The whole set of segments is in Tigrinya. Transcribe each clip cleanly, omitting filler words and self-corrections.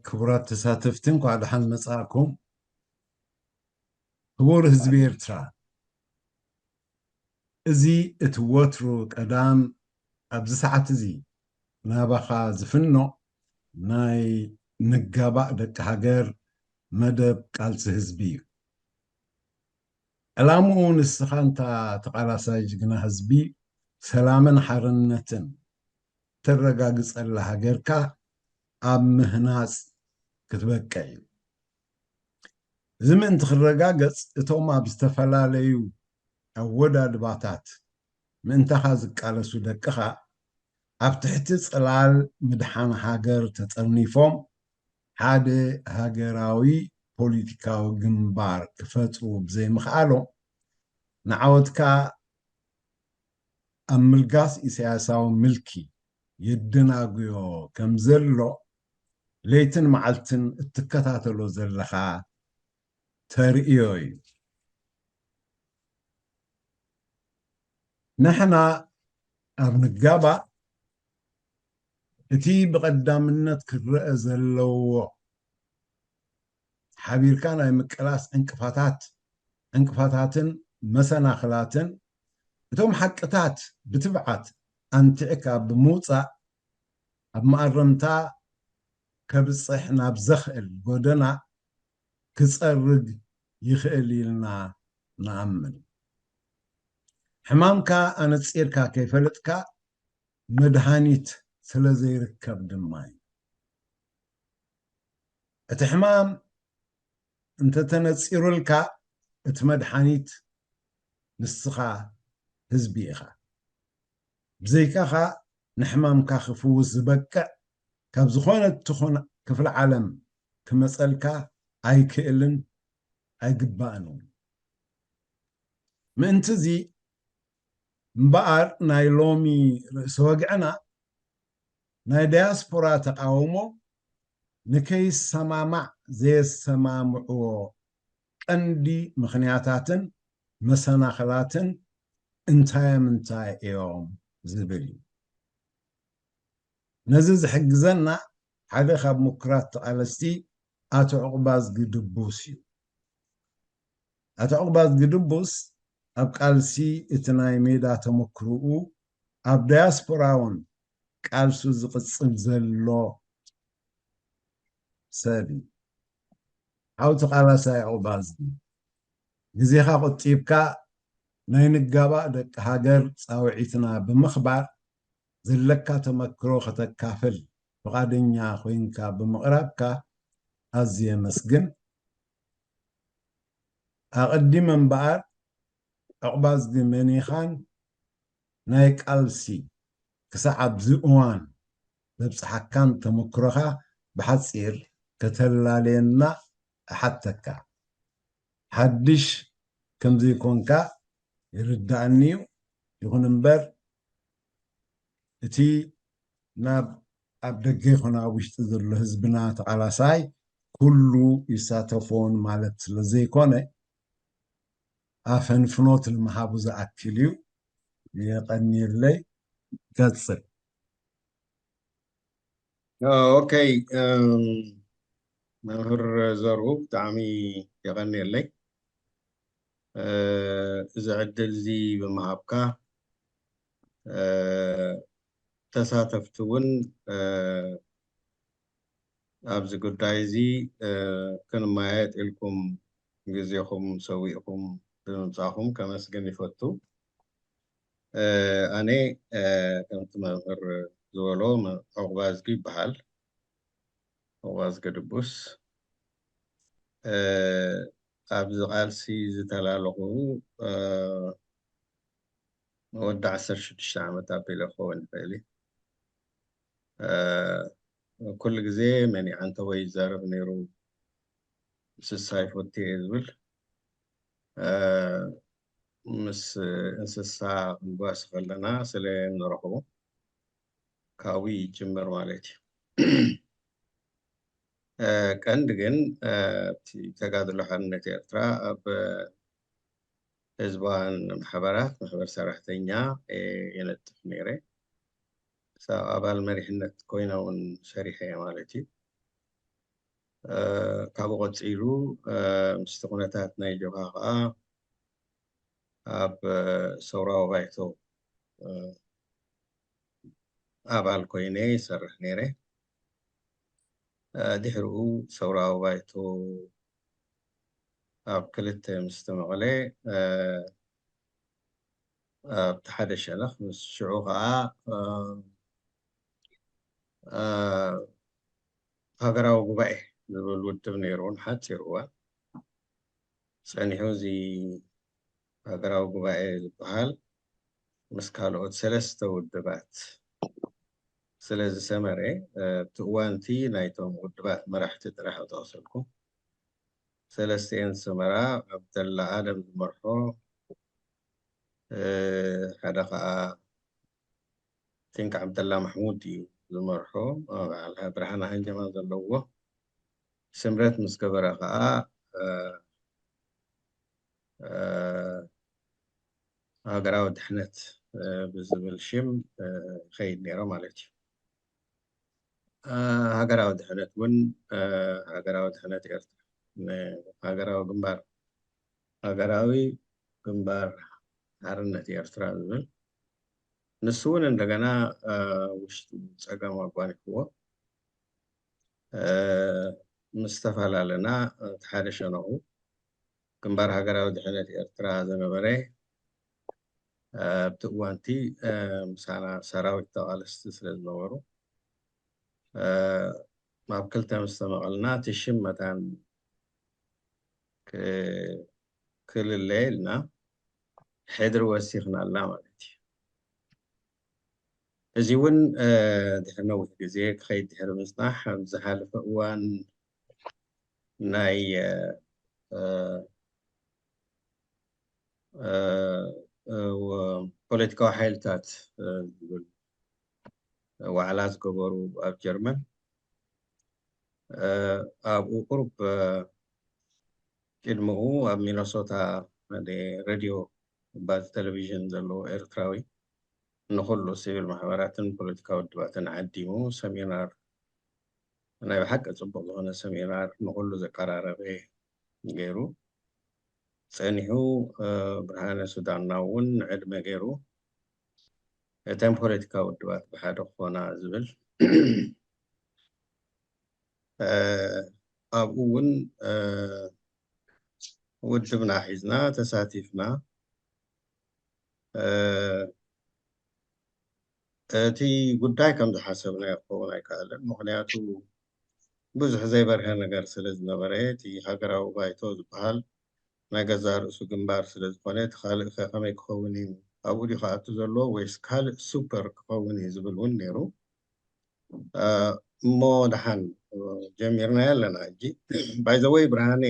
ክቡራት ተሳተፍትን ኳ ድሓን መጻእኩም ክቡር ህዝቢ ኤርትራ እዚ እቲ ወትሩ ቀዳም ኣብዚ ሰዓት እዚ ናባኻ ዝፍኖ ናይ ምጋባእ ደቂ ሃገር መደብ ቃልሲ ህዝቢ እዩ። ዕላምኡ ንስኻ እንታ ተቓላሳይ ጅግና ህዝቢ ሰላምን ሓርነትን ተረጋግጸላ ሃገርካ ኣብ ምህናፅ ክትበቅዕ እዩ። እዚ ምእንቲ ክረጋገፅ እቶም ኣብ ዝተፈላለዩ ኣወዳድባታት ምእንታኻ ዝቃለሱ ደቅኻ ኣብ ትሕቲ ጽላል ምድሓን ሃገር ተጸርኒፎም ሓደ ሃገራዊ ፖለቲካዊ ግንባር ክፈጥሩ ብዘይምኽኣሎም ንዓወትካ ኣብ ምልጋስ ኢሳያሳዊ ምልኪ የደናግዮ ከም ዘሎ ለይትን መዓልትን እትከታተሎ ዘለኻ ተርእዮ እዩ። ንሕና ኣብ ምጋባእ እቲ ብቐዳምነት ክረአ ዘለዎ ሓቢርካ ናይ ምቅላስ ዕንቅፋታትን መሰናኽላትን እቶም ሓቅታት ብትብዓት ኣንቲዕካ ብምውፃእ ኣብ ማእረምታ ከብፅሕ ናብ ዘኽእል ጎደና ክጸርግ ይኽእል ኢልና ንኣምን። ሕማምካ ኣነጺርካ ከይፈለጥካ መድሃኒት ስለ ዘይርከብ ድማ እዩ። እቲ ሕማም እንተተነጺሩልካ እቲ መድሃኒት ንስኻ ህዝቢ ኢኻ። ብዘይካኻ ንሕማምካ ክፍውስ ዝበቅዕ ካብ ዝኾነት ትኹን ክፍሊ ዓለም ክመጸልካ ኣይክእልን ኣይግባእን እውን። ምእንቲ እዚ እምበኣር ናይ ሎሚ ርእሲ ወግዕና ናይ ዳያስፖራ ተቃውሞ ንከይሰማማዕ ዘየሰማምዕዎ ቀንዲ ምኽንያታትን መሰናኽላትን እንታይ እዮም ዝብል እዩ። ነዚ ዝሕግዘና ሓደ ካብ ምኩራት ተቓለስቲ ኣቶ ዕቑባዝ ግድቡስ እዩ። ኣቶ ዕቑባዝ ግድቡስ ኣብ ቃልሲ እቲ ናይ ሜዳ ተመክርኡ ኣብ ዳያስፖራ እውን ቃልሱ ዝቕጽል ዘሎ ሰብ እዩ። ሓው ተቓላሳይ ዕቑባዝ ግዜኻ ቁጢብካ ናይ ንጋባእ ደቂ ሃገር ፃውዒትና ብምኽባር ዘለካ ተመክሮ ከተካፍል ፈቓደኛ ኮይንካ ብምቕራብካ ኣዝየ መስግን። ኣቐዲመ እምበኣር ዕቑባዝ መኒኻን ናይ ቃልሲ ክሳዕ ኣብዚ እዋን ዘብፅሓካን ተመክሮኻ ብሓፂር ከተላለየና ኣሓተካ። ሓድሽ ከምዘይኮንካ ይርዳእኒ እዩ። ይኹን እምበር እቲ ናብ ኣብ ደገ ይኹን ኣብ ውሽጢ ዘሎ ህዝብና ተቓላሳይ ኩሉ ይሳተፎን ማለት ስለ ዘይኮነ ኣፈንፍኖት ንምሃቡ ዝኣክል እዩ። የቐኒየለይ ቀጽል። ኦኬይ መምህር ዘርኡ ብጣዕሚ የቐኒየለይ እዚ ዕድል እዚ ብምሃብካ ተሳተፍቲ እውን ኣብዚ ጉዳይ እዚ ክንማየጥ ኢልኩም ግዜኹም ሰዊእኩም ብምምፃእኩም ከመስግን ይፈቱ። ኣነ ከምቲ መምህር ዝበሎ ዕቑባዝ ይበሃል። ዕቑባዝ ግድቡስ ኣብዚ ቃልሲ ዝተላለኹ ወዲ 16 ዓመት ኣቢለ ክኸውን ይኽእል እዩ። ኩሉ ግዜ መኒዓ እንተወይ ይዛረብ ነይሩ እንስሳ ይፈቱ እየ ዝብል ምስ እንስሳ ክንጓስ ከለና ስለ እንረኽቦ ካብኡ ይጅምር ማለት እዩ። ቀንዲ ግን እቲ ተጋድሎ ሓርነት ኤርትራ ኣብ ህዝባውያን ማሕበራት ማሕበር ሰራሕተኛ የነጥፍ ነይረ። ኣባል መሪሕነት ኮይነ እውን ሰሪሐ ማለት እዩ። ካብኡ ቀፂሉ ምስቲ ኩነታት ናይ ጀብሃ ከዓ ኣብ ሰውራዊ ባይቶ ኣባል ኮይነ ይሰርሕ ነይረ ድሕሪኡ ሰውራዊ ባይቶ ኣብ ክልተ ምስ ተመቐለ ኣብቲ ሓደ ሸነኽ ምስ ሽዑ ከዓ ሃገራዊ ጉባኤ ዝብል ውድብ ነይሩን ሓፂር እዋን ፀኒሑ እዚ ሃገራዊ ጉባኤ ዝበሃል ምስ ካልኦት 3 ውድባት ስለ ዝሰመረ እቲ እዋንቲ ናይቶም ውድባት መራሕቲ ጥራሕ ጠቕሰልኩም 3 ዝሰመራ ዓብደላ ኣደም ዝመርሖ ሓደ ከዓ ቲንክ ዓብደላ ማሕሙድ እዩ ዝመርሖ በዓል ብርሃነ ሃንጀማ ዘለዎ ስምረት ምስ ገበረ ከዓ ሃገራዊ ድሕነት ብዝብል ሽም ከይድ ነይሮ ማለት እዩ ሃገራዊ ድሕነት እውን ሃገራዊ ድሕነት ኤርትራ ሃገራዊ ግንባር ሓርነት ኤርትራ ዝብል ንሱ እውን እንደገና ውሽጡ ፀገም ኣጓኒፍዎ ምስ ተፈላለና እቲ ሓደ ሸነኹ ግንባር ሃገራዊ ድሕነት ኤርትራ ዝነበረ ኣብቲ እዋንቲ ምሳና ሰራዊት ተቓለስቲ ስለ ዝነበሩ ኣብ ክልተ ምስ ተመቐልና እቲ ሽም መታን ክልለ ኢልና ሕድሪ ወሲኽና ኣላ ማለት እዩ እዚ እውን ድሕሪ ነዊሕ ግዜ ክኸይድ ድሕሪ ምፅናሕ ኣብ ዝሓለፈ እዋን ናይ ፖለቲካዊ ሓይልታት ዝብል ዋዕላ ዝገበሩ ኣብ ጀርመን ኣብኡ ቁርብ ቅድሚኡ ኣብ ሚነሶታ ሬድዮ ባዝ ቴሌቪዥን ዘለዎ ኤርትራዊ ንኩሉ ሲቪል ማሕበራትን ፖለቲካዊ ውድባትን ዓዲሙ ሰሚናር ናይ ብሓቂ ፅቡቅ ዝኾነ ሰሚናር ንኩሉ ዘቀራረበ ገይሩ ፀኒሑ ብርሃነ ሱዳንና እውን ዕድመ ገይሩ እተን ፖለቲካዊ ውድባት ብሓደ ክኾና ዝብል ኣብኡ እውን ውድብና ሒዝና ተሳቲፍና እቲ ጉዳይ ከም ዝሓሰብና ክኸውን ኣይከኣለን ምክንያቱ ብዙሕ ዘይበርሀ ነገር ስለ ዝነበረ እቲ ሃገራዊ ባይቶ ዝበሃል ናይ ገዛ ርእሱ ግንባር ስለ ዝኾነ እቲ ካልእ ኸ ከመይ ክኸውን እዩ ኣብኡ ድዩ ከኣቱ ዘሎ ወይስ ካልእ ሱፐር ክኸውን እዩ ዝብል እውን ነይሩ እሞ ድሓን ጀሚርናዮ ኣለና ሕጂ ባይዘወይ ብርሃኔ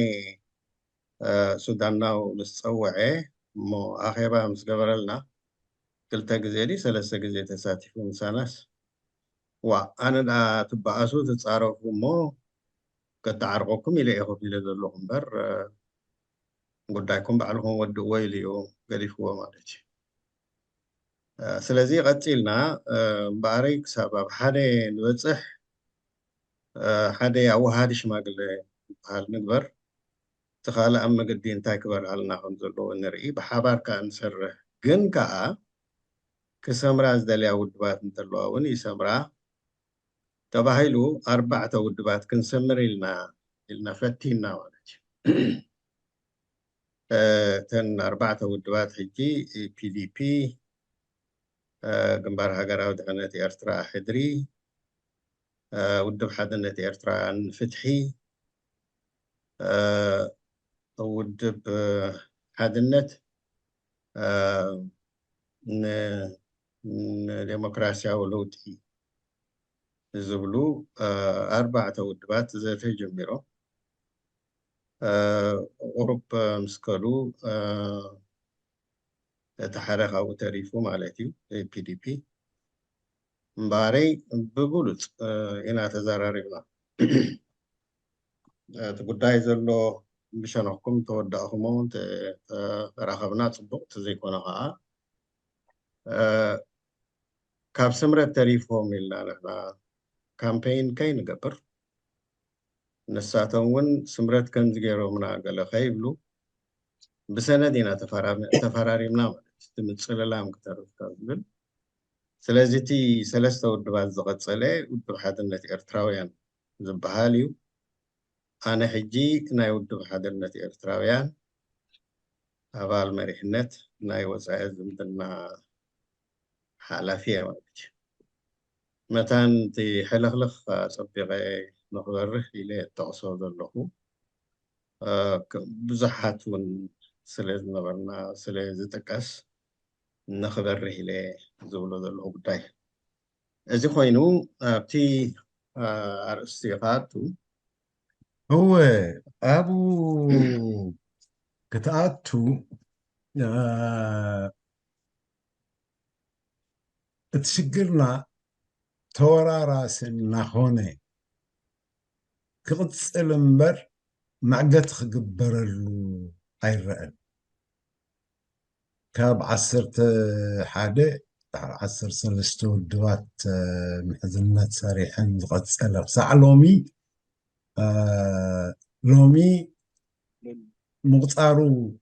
ሱዳናው ምስ ፀውዐ እሞ ኣኼባ ምስ ገበረልና 2 ግዜ ዲ 3 ግዜ ተሳቲፉ ምሳናስ ዋ ኣነ ዳ ትበኣሱ ትፃረፉ እሞ ከተዓርቆኩም ኢለ ኢኹ ኢለ ዘለኹ እምበር ጉዳይኩም ባዕልኩም ወድእዎ ኢሉ እዩ ገዲፍዎ ማለት እዩ ስለዚ ቀፂልና እምበኣረይ ክሳብ ኣብ ሓደ ንበፅሕ ሓደ ኣወሃዲ ሽማግለ ዝበሃል ንግበር እቲ ካልእ ኣብ መገዲ እንታይ ክበርሃልና ከም ዘለዎ ንርኢ ብሓባር ከዓ ንሰርሕ ግን ከዓ ክሰምራ ዝደልያ ውድባት እንተለዋ እውን ይሰምራ ተባሂሉ 4 ውድባት ክንሰምር ኢልና ፈቲና ማለት እዩ እተን 4 ውድባት ሕጂ ፒዲፒ ግንባር ሃገራዊ ድሕነት ኤርትራ ሕድሪ ውድብ ሓድነት ኤርትራውያን ፍትሒ ውድብ ሓድነት ንዴሞክራሲያዊ ለውጢ ዝብሉ 4 ውድባት ዘተ ጀሚሮም ቁሩብ ምስ ከሉ እቲ ሓደ ካብኡ ተሪፉ ማለት እዩ ፒዲፒ እምበኣረይ ብጉሉፅ ኢና ተዘራሪብና እቲ ጉዳይ ዘሎ ብሸነኽኩም ተወዳእኹሞ ተራኸብና ፅቡቅ ተዘይኮነ ከዓ ካብ ስምረት ተሪፎም ኢልና ንሕና ካምፔይን ከይንገብር ንሳቶም እውን ስምረት ከምዚ ገይሮምና ገለ ከይብሉ ብሰነድ ኢና ተፈራሪምና ማለት እዩ እቲ ምፅልላም ክተርፍካ ዝብል ስለዚ እቲ 3 ውድባት ዝቐፀለ ውድብ ሓድነት ኤርትራውያን ዝበሃል እዩ ኣነ ሕጂ ናይ ውድብ ሓድነት ኤርትራውያን ኣባል መሪሕነት ናይ ወፃኢ ዝምድና ሓላፊ እየ ማለት እዩ መታን እቲ ሕልኽልኽ ፀቢቐ ንኽበርህ ኢለ እተቕሶ ዘለኹ ብዙሓት እውን ስለ ዝነበርና ስለ ዝጥቀስ ንኽበርህ ኢለ ዝብሎ ዘለኹ ጉዳይ እዚ ኮይኑ ኣብቲ ኣርእስቲ ኻቱ هو أبو كتاتو تشجرنا تورا ناخوني كقدس المبر معقد خجبر العيران كاب عصرت حادة 10 سلسلة دوات محزنات صريحا قد سألف سعلومي لومي مقصارو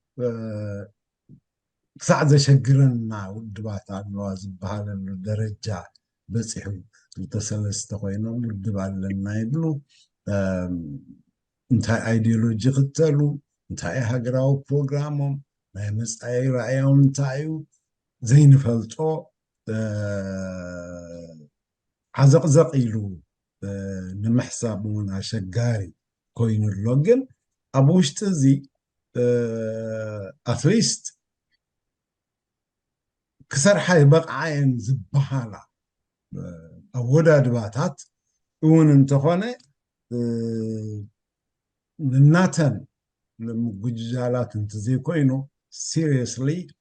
كساع زشجرنا ودبات على زبالة الدرجة بس يحب التسلسل تقوينا ودبال لنا يبلو انتهي ايديولوجي قتلو انتهي هاقراو بروغرامهم ما يمس اي رأيهم انتهيو زين فلتو عزق إلو نمحسابون شجاري كوين اللوجن أبوش تزي أتليست كسر حي بقى عين زبحالة أودا دباتات ون انتخونه الناتن المجالات انتزي كوينو seriously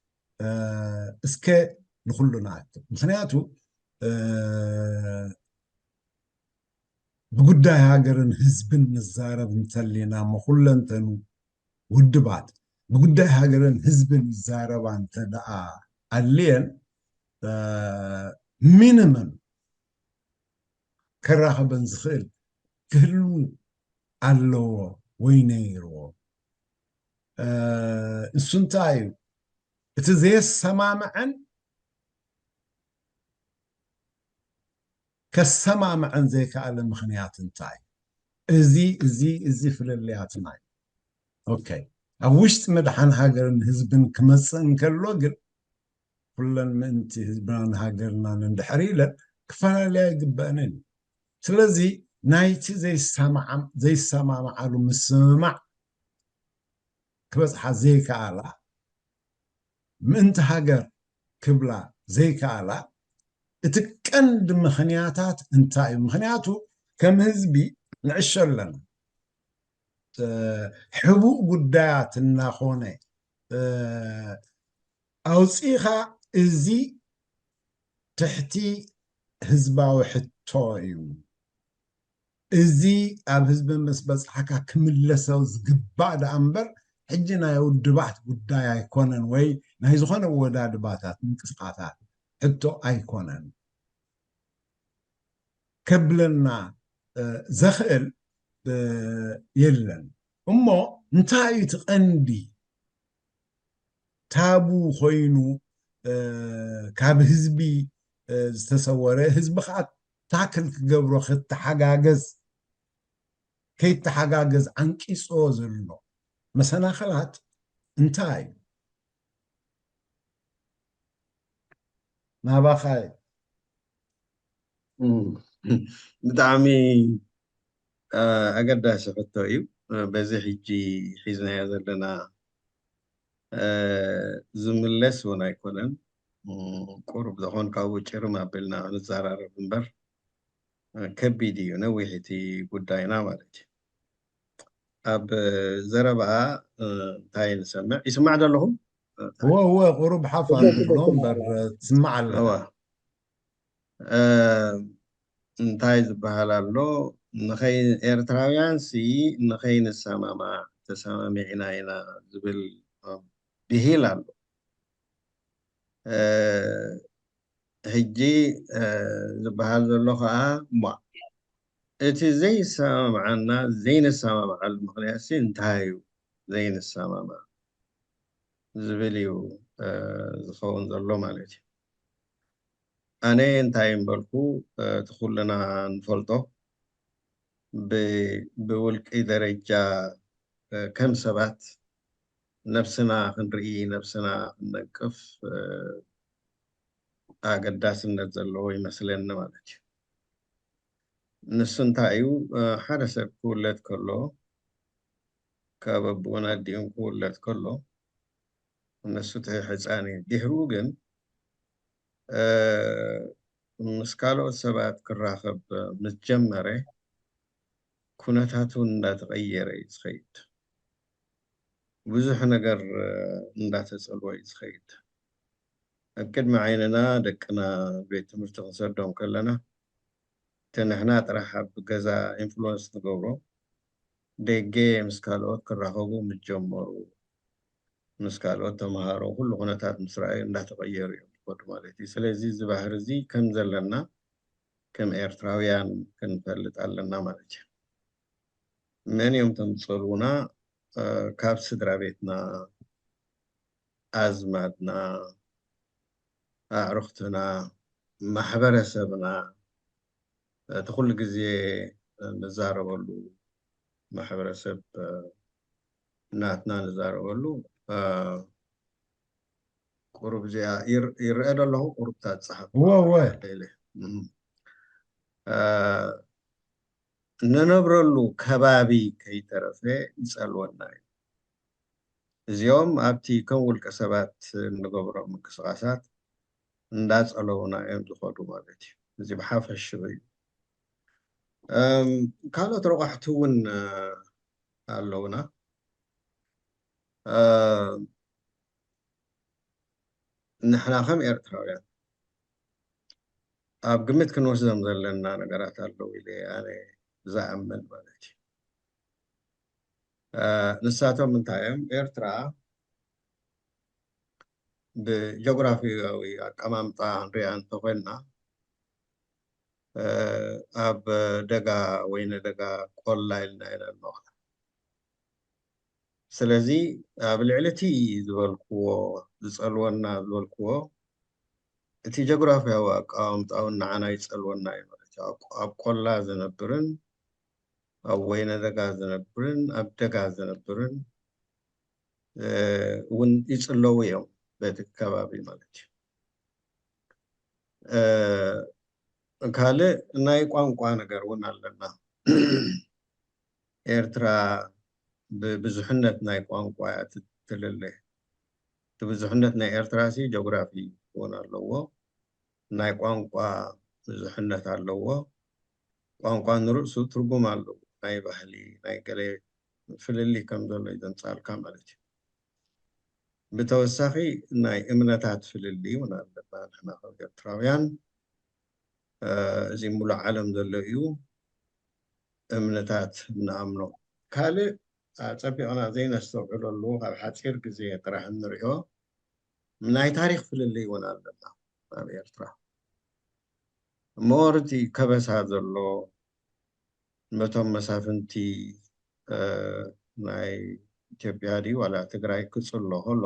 اسكي نخلو نعتب مثنياتو بقداي هاجرن هزبن الزارب نتلينا مخلنتن ودبات بقداي هاجرن هزبن الزارب انت دعا اللين مينيمم كراخ بنزخيل كلو علو وينيرو السنتايو اتزي السمامعن كالسمامعن زي كعلى مخنيات انتاي ازي فللياتنا اوكي اوشت مدحان هاجرن هزبن كمسن كاللوغل كلن منتي هزبان هاجرنا ندحريلا كفانا لا يقبانين سلازي نايتي زي السمامع على مسمع كبصحى زي كعلا منت هاجر كبلا زي كعلا اتكند مخنياتات انتاي مخنياتو كم هزبي نعشر لنا حبوب قدات الناخونة أوصيخا إزي تحتي هزباو حتويو إزي أب هزب مسبس حكا كملسو زقبا دا أمبر حجنا يودبات قدايا يكونن وي نايزخون ودا دباتات منقسقاتات حتو أيكونن كبلنا زخل يلن أمو نتاي تقندي تابو خوينو كاب هزبي زتسوره هزب خات تاكل كقبرو خط حقاقز كي تحقاقز عنكي صوزلو مسنا خلات انتاي ما بخاي بدعمي أقدر شفتو إيو بزي حجي حيزنا يزلنا زملس ونا يكونن قرب دخون كاو چرم أبلنا نزارة ربنبر كبيدي نويحتي قداينا مالك أب زربها تاي نسمع يسمع لهم هو غروب حفن بلومبر تسمع لها انتاي زبهالالو نخي إرتراويان سي نخي نسامع تسامع عناينا زبل بهيلالو هجي زبهال زلو خا ما እቲ ዘይሰማምዓና ዘይንሰማምዓሉ ምክንያት እንታይ እዩ ዘይንሰማምዕ ዝብል እዩ ዝኸውን ዘሎ ማለት እዩ። ኣነ እንታይ እምበልኩ እቲ ኩልና ንፈልጦ ብውልቂ ደረጃ ከም ሰባት ነብስና ክንርኢ ነብስና ክንነቅፍ ኣገዳስነት ዘለዎ ይመስለኒ ማለት እዩ። ንሱ እንታይ እዩ ሓደ ሰብ ክውለድ ከሎ ካብ ኣቦኡን ኣዲኡን ክውለድ ከሎ ንሱ ህፃን እዩ። ድሕሩ ግን ምስ ካልኦት ሰባት ክራኸብ ምስ ጀመረ ኩነታቱ እንዳተቀየረ እዩ ዝኸይድ። ብዙሕ ነገር እንዳተፀልወ እዩ ዝኸይድ። ኣብ ቅድሚ ዓይንና ደቅና ቤት ትምህርቲ ክንሰዶም ከለና ተንሕና ጥራሕ ኣብ ገዛ ኢንፍሉወንስ ንገብሮ ደጌ ምስ ካልኦት ክራኸቡ ምስ ጀመሩ ምስ ካልኦት ተምሃሮ ኩሉ ኩነታት ምስ ረኣዩ እንዳተቀየሩ እዮም ዝኸዱ ማለት እዩ። ስለዚ እዚ ባህሪ እዚ ከም ዘለና ከም ኤርትራውያን ክንፈልጥ ኣለና ማለት እዩ። መን እዮም እቶም ዝፀልኡና? ካብ ስድራ ቤትና፣ ኣዝማድና፣ ኣዕሩኽትና፣ ማሕበረሰብና እቲ ኩሉ ግዜ ንዛረበሉ ማሕበረሰብ ናትና ንዛረበሉ ቁሩብ እዚኣ ይርአ ኣለኹ ቁሩብታት ፀሓፍ ንነብረሉ ከባቢ ከይተረፈ ይፀልወና እዩ። እዚኦም ኣብቲ ከም ውልቀ ሰባት እንገብሮም ምንቅስቃሳት እንዳፀለውና እዮም ዝኸዱ ማለት እዩ። እዚ ብሓፈሽ እዩ። ካልኦት ረቋሕቲ እውን ኣለውና። ንሕና ከም ኤርትራውያን ኣብ ግምት ክንወስዶም ዘለና ነገራት ኣለዉ ኢለ ኣነ ዝኣምን ማለት እዩ። ንሳቶም እንታይ እዮም? ኤርትራ ብጂኦግራፊያዊ ኣቀማምጣ ንሪኣ እንተኮይንና ኣብ ደጋ ወይነ ደጋ ቆላ ኢልና ኢና ንመቕላ። ስለዚ ኣብ ልዕሊ እቲ ዝበልክዎ ዝፀልወና ዝበልክዎ እቲ ጂኦግራፊያዊ ኣቀማምጣ ንዓና ይፀልወና እዩ ማለት እዩ። ኣብ ቆላ ዝነብርን ኣብ ወይነ ደጋ ዝነብርን ኣብ ደጋ ዝነብርን እውን ይፅለዉ እዮም በቲ ከባቢ ማለት እዩ። ካልእ ናይ ቋንቋ ነገር እውን ኣለና። ኤርትራ ብብዙሕነት ናይ ቋንቋ እያ ትልለ። እቲ ብዙሕነት ናይ ኤርትራ ጂኦግራፊ እውን ኣለዎ፣ ናይ ቋንቋ ብዙሕነት ኣለዎ። ቋንቋ ንርእሱ ትርጉም ኣለዎ። ናይ ባህሊ ናይ ገለ ፍልሊ ከም ዘሎ ይዘንፃልካ ማለት እዩ። ብተወሳኺ ናይ እምነታት ፍልሊ እውን ኣለና ንሕና ከም ኤርትራውያን። እዚ ሙሉእ ዓለም ዘሎ እዩ እምነታት ንኣምኖ። ካልእ ፀቢቕና ዘይነስተውዕለሉ ኣብ ሓፂር ግዜ ጥራሕ እንሪኦ ናይ ታሪክ ፍልሊ እውን ኣለና ኣብ ኤርትራ። ሞር እቲ ከበሳ ዘሎ ነቶም መሳፍንቲ ናይ ኢትዮጵያ ድዩ ዋላ ትግራይ ክፅሎ ከሎ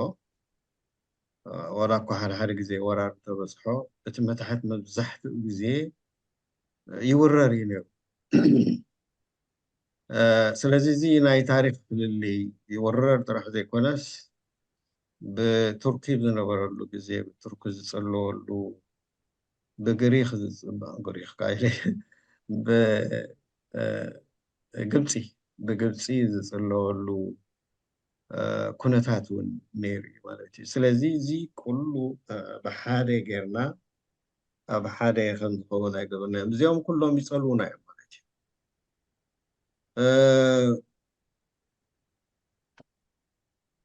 ዋላ እኳ ሓደ ግዜ ወራር ተበፅሖ እቲ መታሕት መብዛሕትኡ ግዜ ይውረር እዩ ነይሩ። ስለዚ እዚ ናይ ታሪክ ፍልሊ ይውረር ጥራሕ ዘይኮነስ ብቱርኪ ዝነበረሉ ግዜ ብቱርኪ ዝፅልወሉ ብግሪክ ብግብፂ ዝፅለወሉ ኩነታት እውን ነይሩ እዩ ማለት እዩ። ስለዚ እዚ ኩሉ ብሓደ ጌርና ኣብ ሓደ ከም ዝኸውን ኣይገበርና እዮም። እዚኦም ኩሎም ይፀልውና እዮም ማለት እዩ።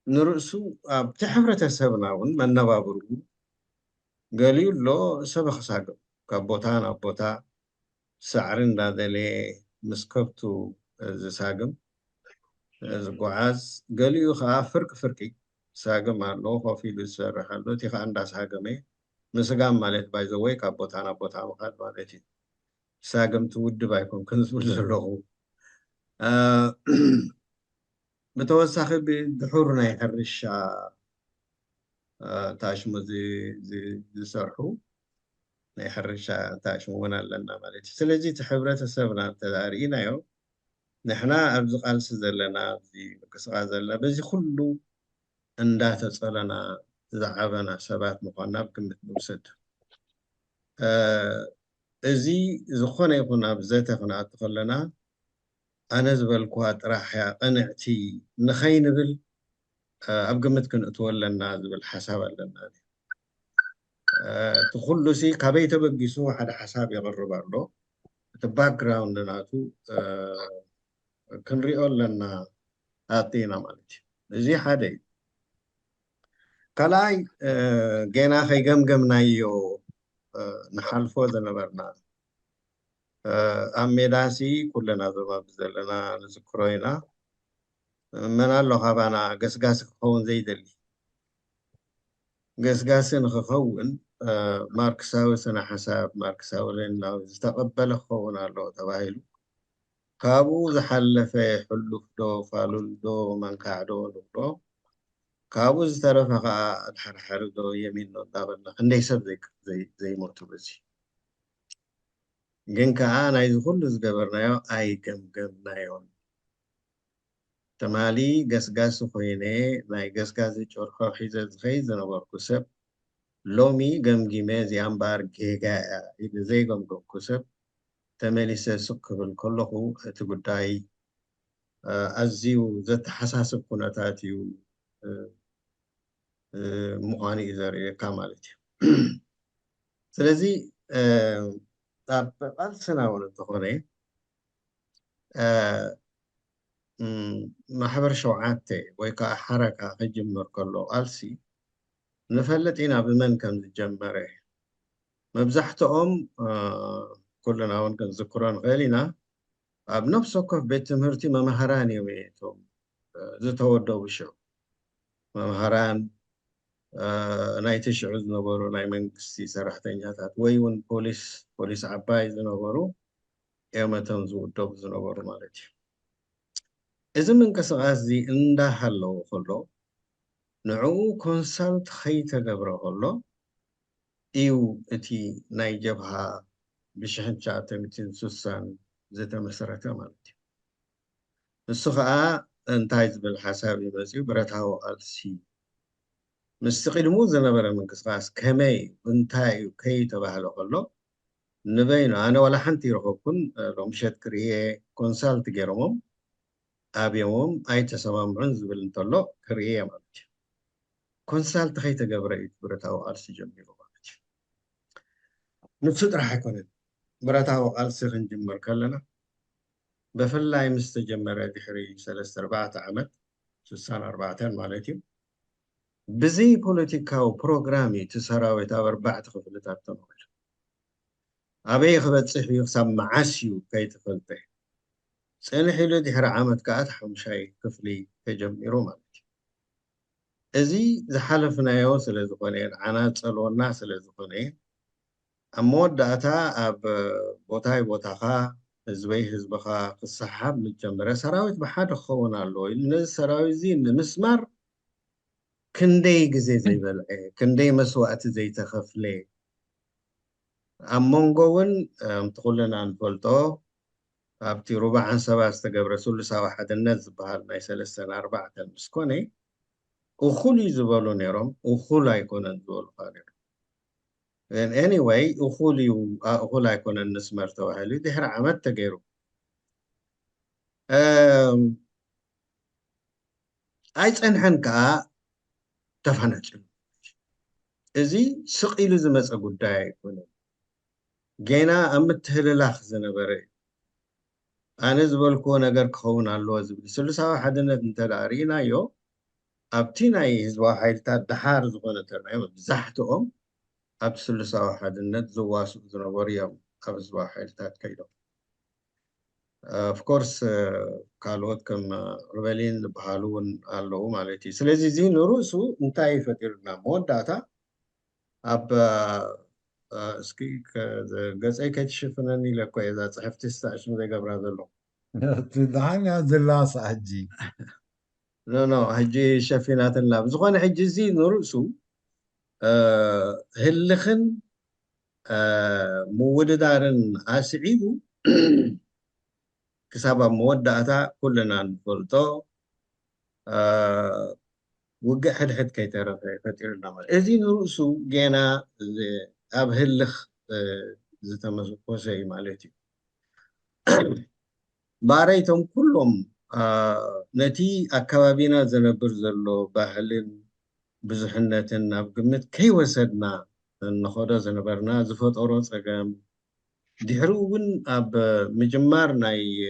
ንርእሱ ኣብቲ ሕብረተሰብና እውን መነባብሩ ገሊኡ ኣሎ ሰብ ክሳገም ካብ ቦታ ናብ ቦታ ሳዕሪ እንዳደለየ ምስ ከብቱ ዝሳግም ዝጓዓዝ፣ ገሊኡ ከዓ ፍርቂ ፍርቂ ሳግም ኣሎ፣ ኮፍ ኢሉ ዝሰርሕ ኣሎ። እቲ ከዓ እንዳሳገመ ምስጋም ማለት ባይዘወይ ካብ ቦታ ናብ ቦታ ምኻድ ማለት እዩ። ساقم تود بايكم كنزول زلوغو بتوسخ بدحورنا يحرش تاشمو زي سرحو يحرش تاشمو ونا لنا مالتي سلجي تحبرت السبنا تدارينا يو نحنا أبز قالس زلنا زي مكسغا زلنا بزي خلو اندات تصلنا زعبنا سبات مقنب كمت نوسد ازي زخونا يكون أبزيته خنا أتخلنا أنا زبالكوات راح قنعتي نخين بال أبقمت كن أتولى الناس بالحساب لنا تخلو سي كابيت بقيسو حدا حساب يغرب له باك جراوند ناتو كنريو لنا آتينا مالتي زي حدا كلاي جينا خي جم نايو نحالفو ذنبرنا أميداسي كلنا زما بزلنا نذكروينا من الله خبانا قسقاس خون زي دلي قسقاسن خون ماركساوي سنة حساب ماركساوي لأنه استقبل خون الله تبايلو كابو زحلف حلوف دو فالول دو من كعدو دو كابو زترف الحرحر دو يمين دو دابنا خندي سب زي موتو بزي جن كأنا يدخل زجبرنا يو أي كم نايون تمالي قسقاس خوينه ناي قسقاس چورخو حيزة خيزة نور كسب لومي جيمي زي أمبار جيجا إذا زي كسب تمالي سسك بالكله تقداي أزيو زت حساسب كناتاتيو مغاني إذا كامالتي سلزي طب ألسنا ونتخوني محبر شوعاتي ويكا حركة خجمر كله ألسي نفلت إنا بمن كان جمره مبزحتهم كلنا هون كان ذكران غالينا بنفسه كف بيت مهرتي ما مهراني ويتهم زتودوا بشو ما مهران ناي تشعز نبرو ناي منكستي سرحتين جاتات ويون بوليس عباي زنبرو يوم تنزو الدوب زنبرو مالتي إذا من كسغاز دي اندا هلو خلو نعو كونسلت خيطة قبره خلو إيو إتي ناي جبها بشحن شاعته متين سوسان زيتا مسارته مالتي السخاء انتايز بالحساب يبزيو براتاو ألسي مستقيل مو زنبرا من كسغاز كمي انتايو كي تباهلو خلو نبينو أنا ولا حنتي رخوكن لو مشات كريه كونسلت جيرومم أبيوم أي تسمام عنز بالنطلو كريه مالتي كونسلت خيطة قبره براتاو ألسي جميلو مالتي نفسد راح يكون براتاو ألسي خنجمر كلنا بفلاي مستجمرة دحري 3-4 عمت 4 مالتي بزي بوليتيكاو بروغرامي تسراوي تابر بعد خفلتات تنوير أبي خبت صحي يخصم معاسيو كي تفلته سألحي له دحر عمت كأت حمشاي كفلي كجميرو مالتي إزي زحلفنا يوصل زخونين عنات سألو الناس لزخونين أمود داتا أب بوتاي بوتاخا زوي هزبخا الصحاب متجمرة سراويت بحاد خونا اللوي نز سراوي زين مسمار كندي جزي زي بلعي كندي مسوقت زي تخفلي أمونغوون تقولنا نفولتو أبتي ربع عن سبا استقبر سلسا واحد النز بهال ناي 3-4 مسكوني وخولي زبالو نيروم وخولا يكون نزول خارج and anyway وخولا يكون النسمر توهالي دحر عمد تغيرو أي صنحن كا تفنچ إزي سقيل زمص ጉዳይ يكون ገና أمتهللاخ زنبري أنا زبالكو نجر كون الله زبل سلسا حدنا انتدارينا يو أبتينا يزوا حيلتا دحار زغونة ترميم بزحتهم أب سلسا حدنا زواس زنبريم أب زوا حيلتا كيلو of course كالوت كم ربلين بحالون الله مالتي سلزي زين رؤسو انتاي فترنا مود داتا أب اسكي قصي كتشفنني لك اذا صحفت استعشم زي قبر هذا له تدعاني هذا اللاص حجي نو حجي شفينات الله بزغون حجي زي نرسو هلخن موددارن اسعيبو كسابا مودعتا كلنا نفلطو وقع حد حد كي تعرف فتيرنا مال إذن رؤسو جينا أب هلخ زتمسكو شيء مالتي باريتهم كلهم نتي أكوابينا زنبر زلو باهلين بزحنة أب قمت كي وسدنا نخوضا زنبرنا زفوت أوروس أقام ديحروون أب مجمار ناي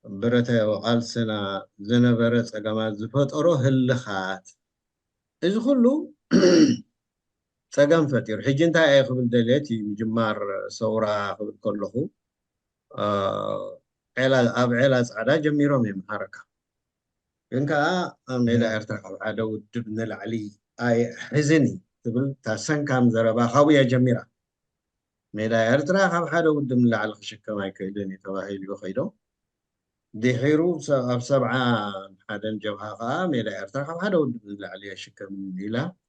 برتا وقالسنا زنبرت أقامات زفوت أورو هلخات إذ كله سجن فتير حجي انت اي خبل دليتي مجمار صورة خبل كله علا اب علا صعدا جميرهم يمحركة انك ميدا ارتقب عدو الدبن العلي اي حزني تقول تاسن كام زربا خوية جميرة ميدا ارتقب عدو الدبن العلي خشكا ما يكيدني تواهيلي وخيدو دي حيرو اب سبعة حدا جبهة ميدا ارتقب عدو الدبن العلي شكا من إله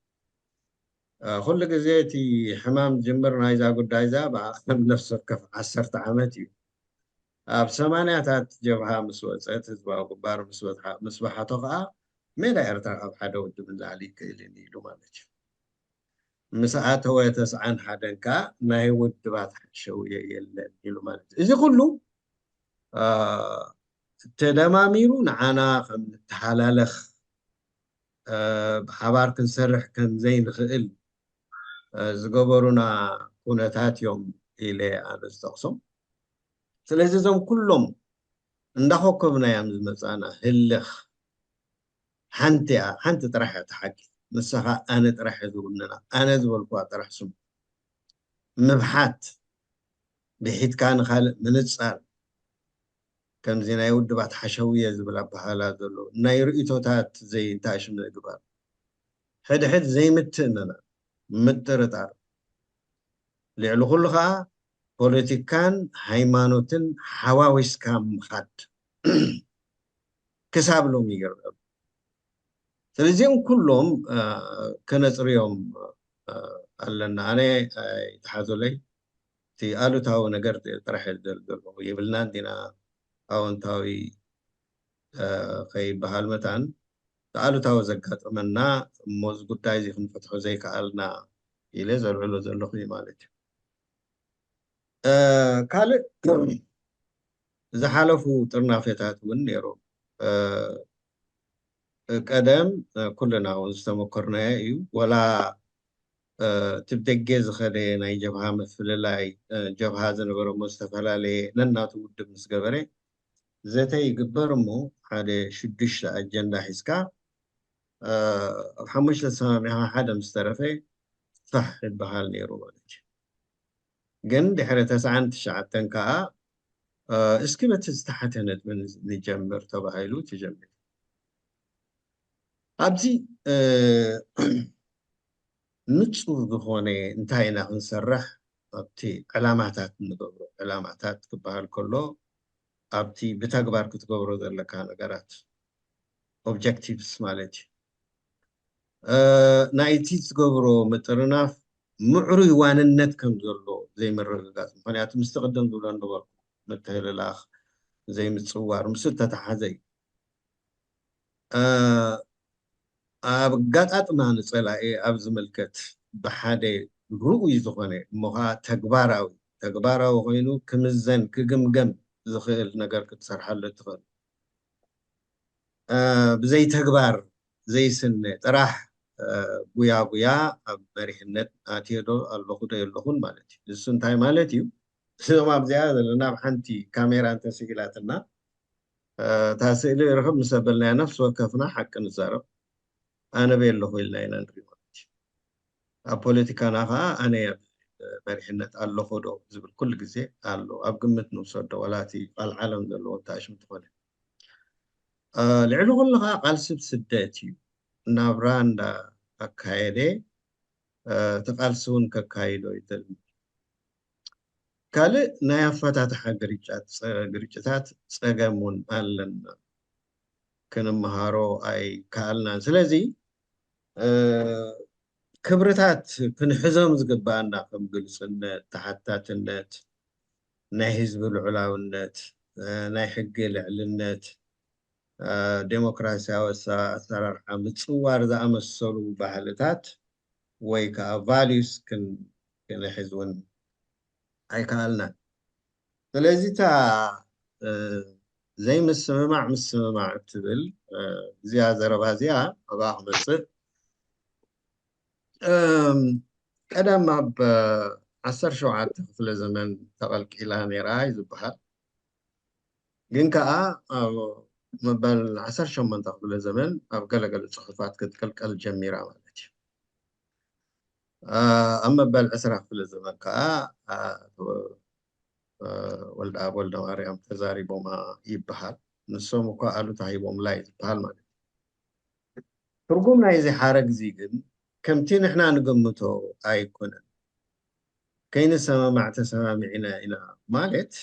كل جزيتي حمام جمبر نايزا قد دايزا بنفسه كف 10 عامتي بسمانية تات جبهة مسوات تزبا قبار مسوات مسبحة تقع ميدا يرتقب حدا ود من عليك إليني لو مالك مساعات هو يتسعان حدا كا ما يود بات شوية يلن يلو مالك إذا كله تدماميرو نعانا خم تحالالخ بحبار كنسرح كن زين خئل زقبرونا كونتات يوم إلى أنا استقسم سلازي زم كلهم ندخوكمنا يا مزمزانا هلخ حنتي طرح تحكي نسخة أنا طرح ذولنا أنا ذول قوة طرح سم مبحات بحيث كان خالق من الصار كم زينا يود بعد حشوية زبلا بحالا ذولو نايرئيتو تات زي انتاش من القبار حد زي متننا مترتار لعلو كلها بوليتيكان هايمانوتن حواوش كام خد كساب لهم يقرب سلزيهم كلهم كنصريهم لنا أنا يتحازوا لي تي قالوا تاو نقرت طرح الدل يبلنا عندنا أو انتاوي خي بهالمتان قالوا تاو زكات منا موز قطاي زي فتحوا زي قالنا إلى زرعلو زرلخي مالك قال زحالفو طرنافيتات ونيرو قدم كلنا ونستمكرنا ايو ولا تبدأ زخدي ناي جبهة مثل لاي جبهة زنبرو مستفلا نناتو ودب مسقبري زيتا يقبرمو هذا شدش أجندة حسكا حمش لسامعها حدا مسترفي صح البحال نيرو مالك جن دي حرة تسعان تشعتن كا اسكي ما تستحتنت من نجمر تبعيلو تجمر أبزي ንጹህ ዝኾነ እንታይ ኢና ክንሰርሕ ኣብቲ ዕላማታት ንገብሮ ዕላማታት ክበሃል ከሎ ኣብቲ ብተግባር ክትገብሮ ዘለካ ነገራት ኦብጀክቲቭስ ማለት እዩ ናይቲ ዝገብሮ ምጥርናፍ ምዕሩይ ዋንነት ከም ዘሎ ዘይምርግጋፅ ምክንያቱ ምስቲ ቅድም ዝብሎ ነበርኩ ምትህልላኽ ዘይምፅዋር ምስ ተተሓዘ እዩ ኣብ ጋጣጥማ ንፀላኤ ኣብ ዝምልከት ብሓደ ርኡይ ዝኾነ እሞኻ ተግባራዊ ኮይኑ ክምዘን ክግምገም ዝኽእል ነገር ክትሰርሓሉ ትኽእል ብዘይ ተግባር ዘይስነ ጥራሕ ጉያ ኣብ መሪሕነት ኣትዮ ዶ ኣለኹ ዶ የለኹን ማለት እዩ ንሱ እንታይ ማለት እዩ እዞም ኣብዚኣ ዘለና ብሓንቲ ካሜራ እንተስኢላትና እታ ስእሊ ርክብ ምስ ኣበልናያ ነፍሲ ወከፍና ሓቂ ንዛረብ أنا بين له إلا إلى الرياض. البوليتيكا نها أنا مريحنة الله خدو زبل كل جزء الله أبقمت نوصل دولاتي العالم ذا اللي تعيش متقبل. لعلو الله قال سب سداتي نابران دا كايدة ተቃልሱን ከካይዶ ይተል ካልእ ናይ ኣፈታትሓ ግርጭታት ፀገሙን ኣለና ክንመሃሮ ኣይከኣልናን ስለዚ ክብርታት ክንሕዞም ዝግባአና ከም ግልፅነት ተሓታትነት ናይ ህዝቢ ልዑላውነት ናይ ሕጊ ልዕልነት ዴሞክራሲያዊ ኣሰራርሓ ምፅዋር ዝኣመሰሉ ባህልታት ወይ ከዓ ቫልዩስ ክንሕዝ እውን ኣይከኣልናን ስለዚ እታ ዘይምስምማዕ ምስምማዕ እትብል እዚኣ ዘረባ እዚኣ ኣብኣ ክመፅእ ቀደም ኣብ 17 ክፍለ ዘመን ተቐልቂላ ነይራ ይዝበሃል ግን ከዓ ኣብ መበል 18 ክፍለ ዘመን ኣብ ገለገለ ፅሑፋት ክትቅልቀል ጀሚራ ማለት እዩ ኣብ መበል 20 ክፍለ ዘመን ከዓ ወልደ ኣብ ወልደ ማርያም ተዛሪቦማ ይበሃል ንሶም እኳ ኣሉታ ሂቦምላ ይዝበሃል ማለት እዩ ትርጉም ናይዚ ሓረግ እዚ ግን ከምቲ ንሕና ንግምቶ ኣይኮነን ከይንሰማማዕ ተሰማሚዕና ኢና ማለት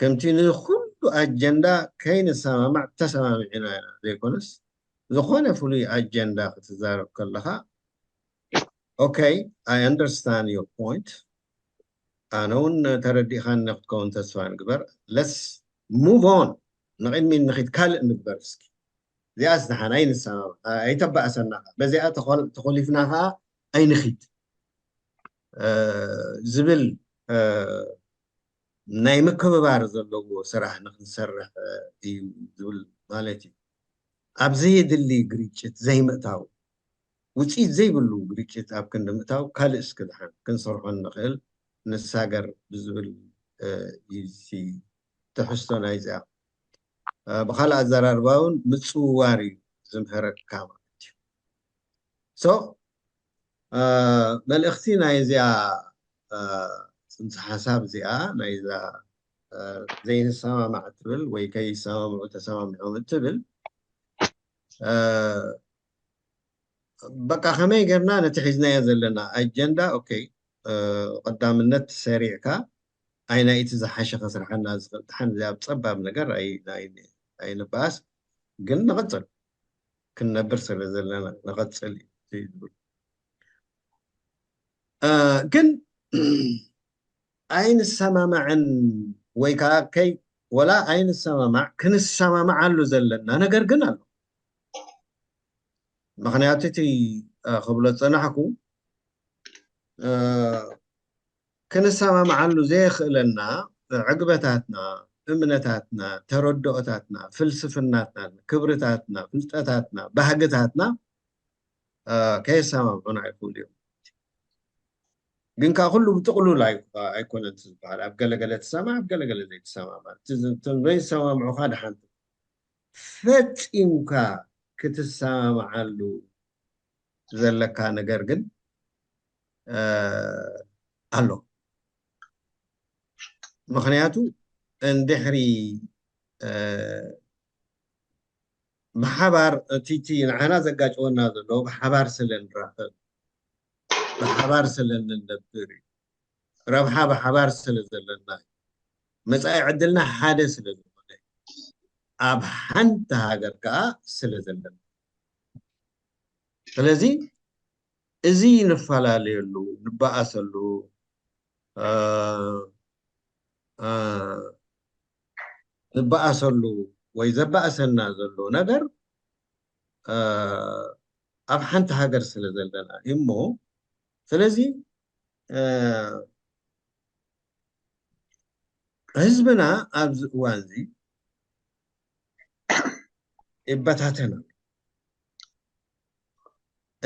ከምቲ ንኩሉ ኣጀንዳ ከይንሰማማዕ ተሰማሚዕና ኢና ዘይኮነስ ዝኾነ ፍሉይ ኣጀንዳ ክትዛረብ ከለካ okay I understand your point ኣነ እውን ተረዲእኻን ንክትከውን ተስፋ ንግበር let's move on ንቅድሚ ንኺድ ካልእ ንግበር እስኪ እዚኣ ስናሓና ኣይንሰማማዕ ኣይተባእሰና በዚኣ ተኸሊፍና ከዓ ኣይንኺድ ዝብል ናይ ምክብባር ዘለዎ ስራሕ ንክንሰርሕ እዩ ዝብል ማለት እዩ ኣብ ዘይድሊ ግርጭት ዘይምእታው ውፅኢት ዘይብሉ ግርጭት ኣብ ክንዲ ምእታው ካልእ እስኪ ድሓን ክንሰርሖ ንኽእል ንሳገር ብዝብል ይሲ ትሕዝቶ ናይ እዚኣ ብካልእ ኣዘራርባ እውን ምፅውዋር እዩ ዝምሕረካ ማለት እዩ ሶ መልእኽቲ ናይ እዚኣ ፅንሰ ሓሳብ እዚኣ ናይ እዛ ዘይንሰማማዕ እትብል ወይ ከይሰማምዑ ተሰማሚዖም እትብል በቃ ከመይ ጌርና ነቲ ሒዝናዮ ዘለና ኣጀንዳ ኦኬ ቀዳምነት ሰሪዕካ ናይ እቲ ዝሓሸ ከስርሐና ዝኽእል ድሓን እዚኣ ብፀባብ ነገር ኣይንበኣስ ግን ንቕፅል ክንነብር ስለ ዘለና ንቐፅል እዩ ዝብል ግን ኣይንሰማማዕን ወይ ከዓ ከይ ወላ ኣይንሰማማዕ ክንሰማማዓሉ ዘለና ነገር ግን ኣሎ ምክንያቱ እቲ ክብሎ ፀናሕኩ ክንሰማማዓሉ ዘይኽእለና ዕግበታትና እምነታትና ተረድኦታትና ፍልስፍናትና ክብርታትና ፍልጠታትና ባህግታትና ከየሰማምዑና ይኽእሉ እዮም ግን ካብ ኩሉ ብጥቕሉል ኣይኮነን ዝበሃል ኣብ ገለገለ ትሰማዕ ኣብ ገለገለ ዘይትሰማማዕ ዘይሰማምዑካ ድሓንቲ ፈፂምካ ክትሰማማዓሉ ዘለካ ነገር ግን ኣሎ ምክንያቱ እንድሕሪ ብሓባር እቲ ንዓና ዘጋጭወና ዘሎ ብሓባር ስለ ንራኸብ ብሓባር ስለ ንነብር ረብሓ ብሓባር ስለ ዘለና መፃኢ ዕድልና ሓደ ስለ ዝኾነ ኣብ ሓንቲ ሃገር ከዓ ስለ ዘለና ስለዚ እዚ ንፈላለየሉ ንበኣሰሉ ንበኣሰሉ ወይ ዘባእሰና ዘሎ ነገር ኣብ ሓንቲ ሃገር ስለ ዘለና እሞ ስለዚ ህዝብና ኣብዚ እዋን እዚ ይበታተና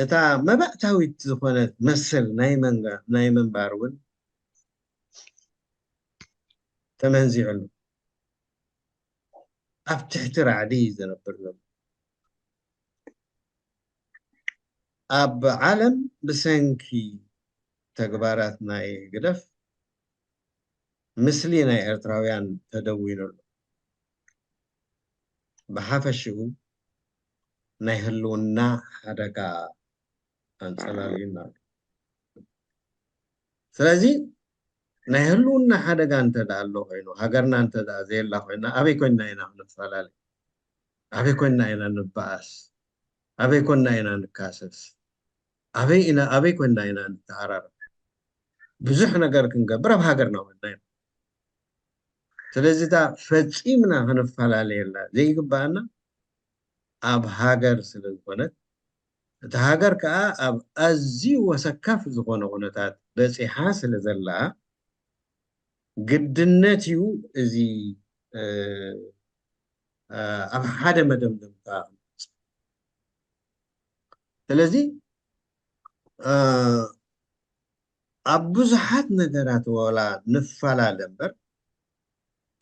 እታ መባእታዊት ዝኾነት መሰል ናይ መንባር እውን ተመንዚዕሉ ኣብ ትሕቲ ራዕዲ ዝነብር ዘሎ ኣብ ዓለም ብሰንኪ ተግባራት ናይ ግደፍ ምስሊ ናይ ኤርትራውያን ተደዊኑሉ ብሓፈሽኡ ናይ ህልውና ሓደጋ أنصلالينا سلازي نهلونا حدا كان تدعلو خينو هاجرنا أنت دا زي الله خينا أبي كنا هنا نتفلالي أبي كنا هنا نبأس أبي كنا هنا نكاسس أبي كنا هنا نتعرر بزح نجار كنجبر بهاجرنا ودنا سلازي تا فتيمنا هنفلالي الله زي كبانا أب هاجر سلزبنت تهاجر كا أب أزي وسكاف زغنا غنتات بس إحاس لزلا قدنتيو زي أب حدا مدمدم كا سلازي أب بزحات نجارات ولا نفلا لمبر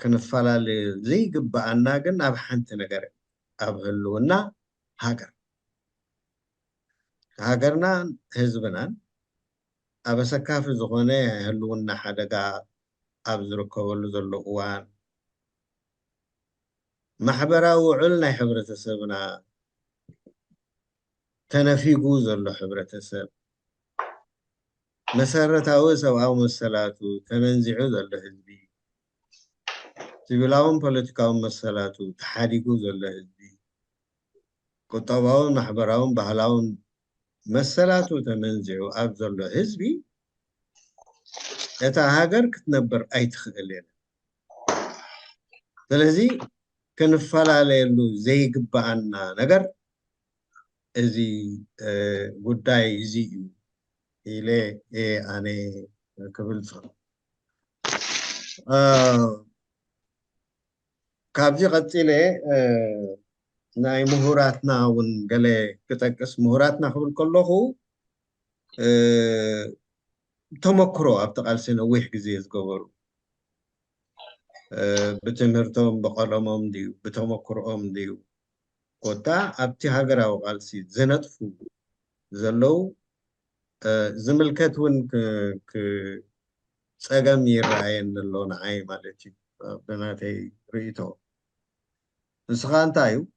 كنفلا زي كبانا جن أب حنت نجار أب هلونا هاجر هاجرنا حزبنا أب سكاف زغنا هلونا حدا كا أب زركوا زلوا وان محبرة وعلنا حبرة سبنا تنفيقو زلو حبرة سب مسارة أوسو أو مسلاتو تمنزعو زلو حزبي سيبلاون بوليتيكاون مسلاتو تحريقو زلو حزبي قطباون محبراون بحلاون مسلاتو تمنزعو أب زلو حزبي إتا هاجر كتنبر أي تخيلين تلزي كنفلا ليلو زي قبعنا نقر ازي قداي زي إلي أنا قبل صار كابجي قتيلة ناي مهوراتنا ونقلي كتاكس مهوراتنا خبر كله هو تمكرو أبتقال سنة ويح جزيز قبرو بتمهرتهم بقرمهم ديو بتمكرهم ديو قطع أبتي هاجرا وقالسي زنت فو زلو زملكتون ك ساقم يرعين اللون عاي مالتي بناتي ريتو نسخان تايو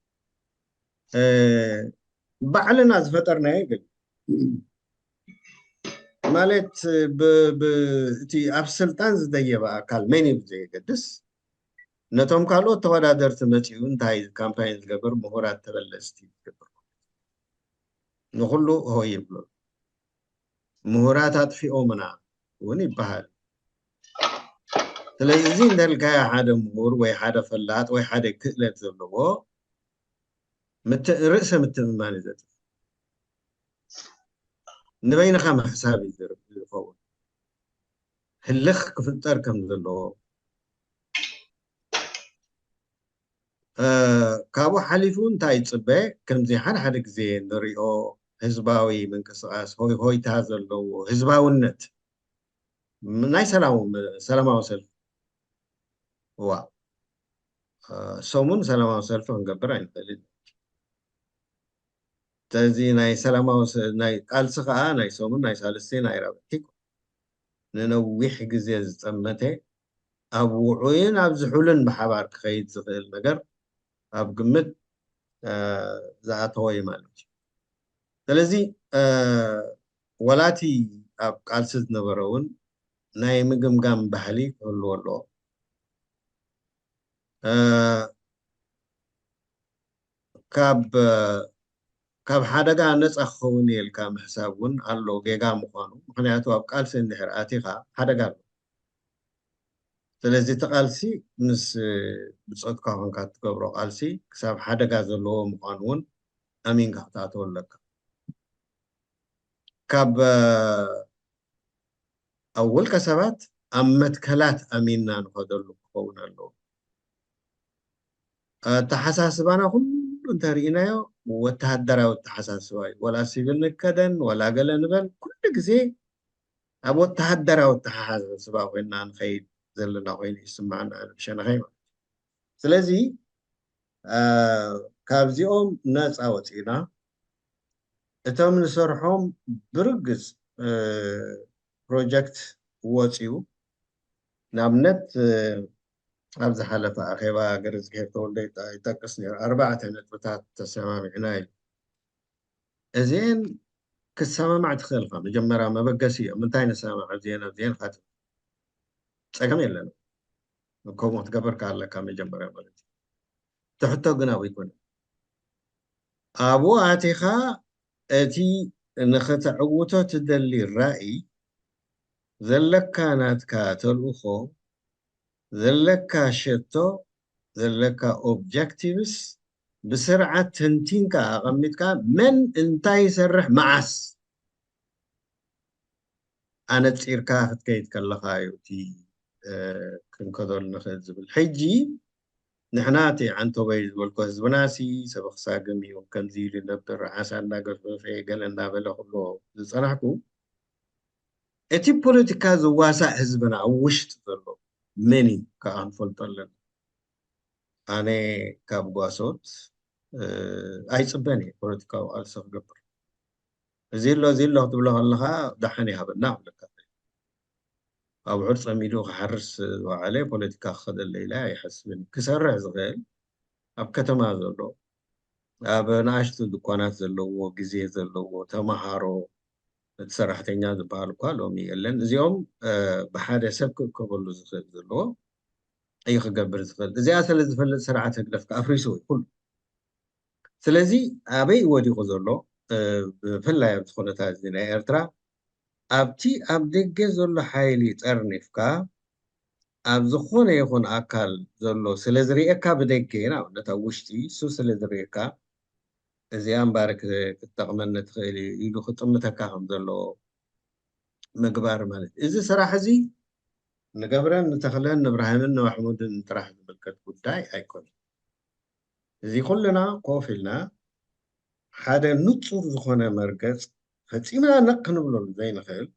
بعلنا زفترنا يقل مالت تي أبسلطان زدية بقى كال ميني بزي قدس نتوم كالو توادر تمتيو انتاي كامباين زقبر مهورات تبلستي زقبر نقولو هو يبلو مهورات في أمنا وني بحال تلازين دالكا حدا مهور وي حدا فلات وي حدا كتلت زبلو رأسه متماني ذات نبين خام حسابي فوق هلخ كفتر كم ذلو كابو حليفون تاي تصبع كم زي حد زين نريو هزباوي من كساس هوي تازلو هزباو النت ناي سلام وسلف هو سومون سلام وسلف نقبر عين فلد تزي ناي سلام وسلف ناي قال سخاء ناي سومون ناي سالسين ناي رابطيكو ننويح جزيز تمته أبو عين أبزحولن بحبار خيد زغيل نجر أب قمت زعت هوي مالك تلزي ولاتي أب قالسد نبرون ناي مقم قام بحلي كله والله كاب حدا نص أخوني الكام حسابون على جيجا مخانو مخنياتو أب قالسد نحر آتيخا حدا قال سلازي تقالسي مس بصوت كافن كات قبرو قالسي كساب حدا زلو مخانون أمين كحتاتو لك كاب أول كسبات أمت كلات أميننا نخدر لكونا له تحساسبانا كل انتهرينايو وتهدرا والتحساسواي ولا سيبل نكدن ولا قل نبل كل جزي أبو التهدرا والتحساسبا وإننا نخيد زلنا وين يسمعنا مشان غيما سلازي كابزيهم ناس أوتينا اتم نسرحهم برقز بروجكت واتيو نابنت أبز حلفة أخيبا قرز كيف تولي يتقصني 4 نتبتات تسمام عناي زين كسامع تخيل قام جمرة ما بقسي من تاين سامع زين خاطر سأقام يلا كوم تقبر كارلا كام جمرة بلدي تحطه قنا ويكون أبو عاتخا أتي نخت عوته تدلي الرأي ذلك كانت كاتل أخو ذلك كاشتو ذلك objectives بسرعة تنتين كأغميت من انتاي سرح معس أنا تصير كاخد كيت كاللخايو تي كنكذل نخذ بالحجي نحناتي عن توبيز والكوز بناسي سبق ساقمي وكان زيري نبتر عسان ناقر في قال نابل خلو صنعكو اتي بوليتيكا زواسا حزبنا وشت ذلو مني كأن فلطلن أنا كابغاسوت أي صبني بوليتيكا وألسف قبر زيلو تبلغ الله دحني هبنا لك أو عرس أميلو حرس وعليه بوليتيكا خد الليلة يحسبني كسر زغيل أب كتما زلو أب ناشت دكانات زلو جزية زلو تمهارو تسرحتني هذا بالقالو ميلن زيوم بحادة سبك كبلو زغيل زلو أي خجبر زغيل زي أصل زفل سرعة تقدر كأفريسوي كل سلزي أبي ودي خزلو بفلا يبتخون تازدين إيرترا أبتي أبدي زلو حيلي ترنفكا ኣብ ዝኾነ ይኹን ኣካል ዘሎ ስለ ዝሪኤካ ብደገና ነታ ውሽጢ እሱ ስለ ዝሪኤካ እዚኣ እምበር ክትጠቕመኒ ትኽእል ኢሉ ክጥምተካ ከም ዘለዎ ምግባር ማለት እዚ ስራሕ እዚ ንገብረን ንተኽለን ንብርሃንን ንማሕሙድን ጥራሕ ዝምልከት ጉዳይ ኣይኮነን እዚ ኩልና ኮፍ ኢልና ሓደ ንፁር ዝኾነ መርገፅ ፈፂምና ነቕ ክንብለሉ ዘይንኽእል